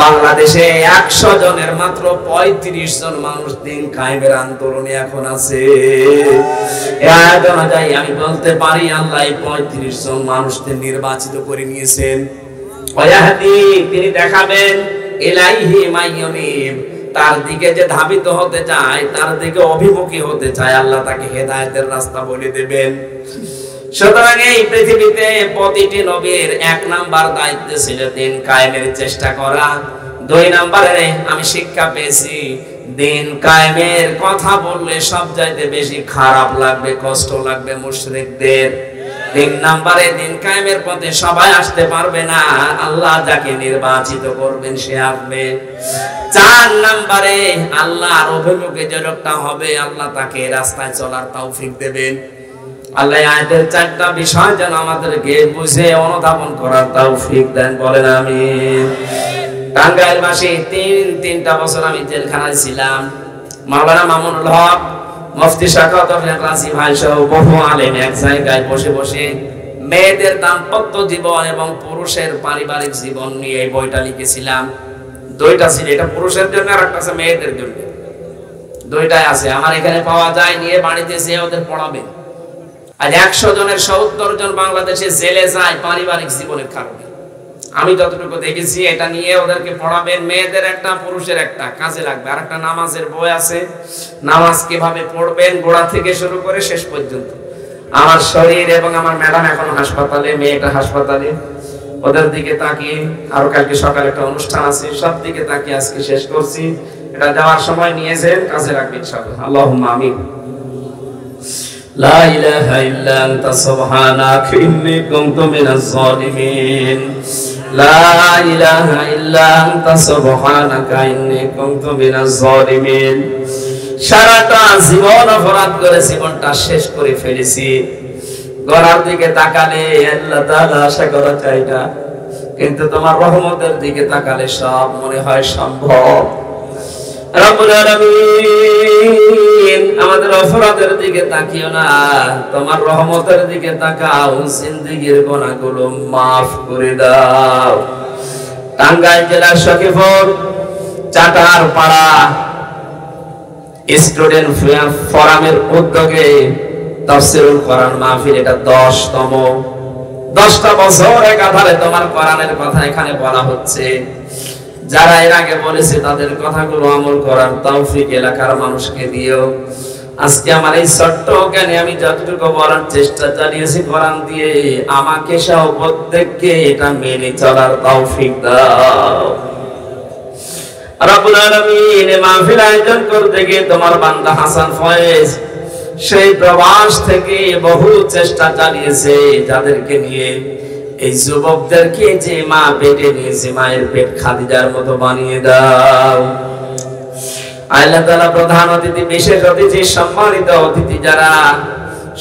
বাংলাদেশে 100 জনের মাত্র 35 জন মানুষ দিন কায়েমের আন্দোলনে এখন আছে। এই আয়াত অনুযায়ী আমি বলতে পারি আল্লাহ এই 35 জন মানুষকে নির্বাচিত করে নিয়েছেন। ওয়াহদি, তিনি দেখাবেন ইলাইহি মাইয়ুনিব, তার দিকে যে ধাবিত হতে চায়, তার দিকে অভিমুখী হতে চায়, আল্লাহ তাকে হেদায়েতের রাস্তা বলে দেবেন। সুতরাং এই পৃথিবীতে প্রতিটি নবীর 1 নাম্বার দায়িত্ব ছিল দিন কায়েমের চেষ্টা করা। 2 নম্বরে আমি শিক্ষা পেয়েছি দিন কায়েমের কথা বললে সবচাইতে বেশি খারাপ লাগবে, কষ্ট লাগবে মুশরিকদের। 3 নম্বরে দিন কায়েমের পথে সবাই আসতে পারবে না, আল্লাহ যাকে নির্বাচিত করবেন সে আসবে। 4 নম্বরে আল্লাহর অভিমুখে যে লোকটা হবে আল্লাহ তাকে রাস্তায় চলার তৌফিক দেবেন। আল্লাহ আয়াতের 4টা বিষয় যেন আমাদেরকে বুঝে অনুধাবন করার তৌফিক দেন, বলেন আমিন। টাঙ্গাইলবাসী 3টা বছর আমি জেলখানায় ছিলাম। মাওলানা মামুনুল হক, মুফতি শাকাওয়াত রাজি ভাই সহ বহু আলেম এক জায়গায় বসে বসে মেয়েদের দাম্পত্য জীবন এবং পুরুষের পারিবারিক জীবন নিয়ে এই বইটা লিখেছিলাম। 2টা ছিল, এটা পুরুষের জন্য আর একটা আছে মেয়েদের জন্য। 2টাই আছে আমার এখানে পাওয়া যায়, নিয়ে বাড়িতে যেয়ে ওদের পড়াবেন। আজ 100 জনের 70 জন বাংলাদেশে জেলে যায় পারিবারিক জীবনের কারণে। আমি যতটুকু দেখেছি এটা নিয়ে ওদেরকে পড়াবেন, মেয়েদের একটা পুরুষের একটা, কাজে লাগবে। আর একটা নামাজের বই আছে, নামাজ কিভাবে পড়বেন গোড়া থেকে শুরু করে শেষ পর্যন্ত। আমার শরীর এবং আমার ম্যাডাম এখন হাসপাতালে, মেয়েটা হাসপাতালে, ওদের দিকে তাকিয়ে আরো কালকে সকালে একটা অনুষ্ঠান আছে, সব দিকে তাকিয়ে আজকে শেষ করছি। এটা যাওয়ার সময় নিয়েছেন, কাজে রাখবেন ইনশাআল্লাহ। আল্লাহুম্মা আমিন। লা ইলাহা ইল্লা আনতা সুবহানাকা ইন্নী কুনতু মিনাজ জালিমিন। লা ইলাহা ইল্লা আনতা সুবহানাকা ইন্নী কুনতু মিনাজ জালিমিন। সারাটা জীবন অপরাধ করে জীবনটা শেষ করে ফেলেছি। গড়ার দিকে তাকালে আল্লাহ তাআলা আশা করা যায় না, কিন্তু তোমার রহমতের দিকে তাকালে সব মনে হয় সম্ভব। রব্বুল আলামিন, আমাদের অপরাধের দিকে তাকিও না, তোমার রহমতের দিকে তাকাও, জিন্দেগীর গুনাহগুলো মাফ করে দাও। টাঙ্গাইল জেলার সখীপুর চাটারপাড়া স্টুডেন্ট ফোরামের উদ্যোগে তাফসীরুল কোরআন মাহফিল, এটা 10তম। 10টা বছর একাধারে তোমার কোরআনের কথা এখানে বলা হচ্ছে। যারা এর আগে বলেছে তাদের কথাগুলো আমল করার তৌফিক এলাকার মানুষকে দিও। আজকে আমার এই ছোট্ট জ্ঞানে আমি যতটুকু বলার চেষ্টা চালিয়েছি কোরআন দিয়ে, আমাকে সহ প্রত্যেককে এটা মেনে চলার তৌফিক দাও। রব্বুল আলামিন, এই মাহফিল আয়োজন করতে গিয়ে তোমার বান্দা হাসান ফয়েজ সেই প্রবাস থেকে বহু চেষ্টা চালিয়েছে, যাদেরকে নিয়ে এই যুবকদেরকে যে মা পেটে নিয়েছে, মায়ের পেট খাদিজার মতো বানিয়ে দাও। আল্লাহ তাআলা প্রধান অতিথি, বিশেষ অতিথি, সম্মানিত অতিথি যারা,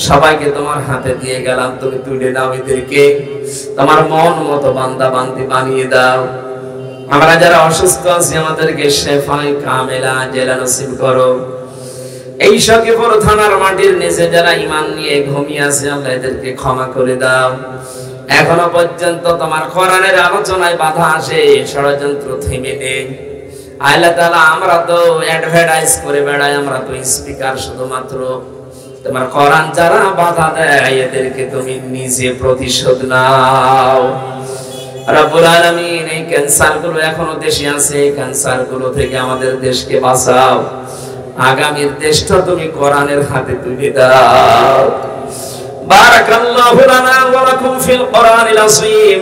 সবাইকে তোমার হাতে দিয়ে গেলাম, তুমি তুলে নাও এদেরকে, তোমার মন মতো বান্দা বান্দি বানিয়ে দাও। আমরা যারা অসুস্থ আছি আমাদেরকে শেফায়ে কামেলা জেলা নসিব করো। এই সখীপুর থানার মাটির নিচে যারা ঈমান নিয়ে ঘুমিয়ে আছে আল্লাহ এদেরকে ক্ষমা করে দাও। এখনো পর্যন্ত তোমার কোরআনের আলোচনায় বাধা আসে, ষড়যন্ত্র থেমে নেই। আল্লাহ তাআলা, আমরা তো অ্যাডভার্টাইজ করে বেড়াই, আমরা তো স্পিকার শুধুমাত্র। তোমার কোরআন যারা বাধা দেয় এদেরকে তুমি নিজে প্রতিশোধ নাও। রব্বুল আলামিন, এই ক্যান্সার গুলো এখনো দেশে আছে, এই ক্যান্সার গুলো থেকে আমাদের দেশকে বাঁচাও। আগামীর দেশটা তুমি কোরআনের হাতে তুলে দাও। বারাকাল্লাহু লানা ওয়া লাকুম ফিল কোরআনিল আযীম।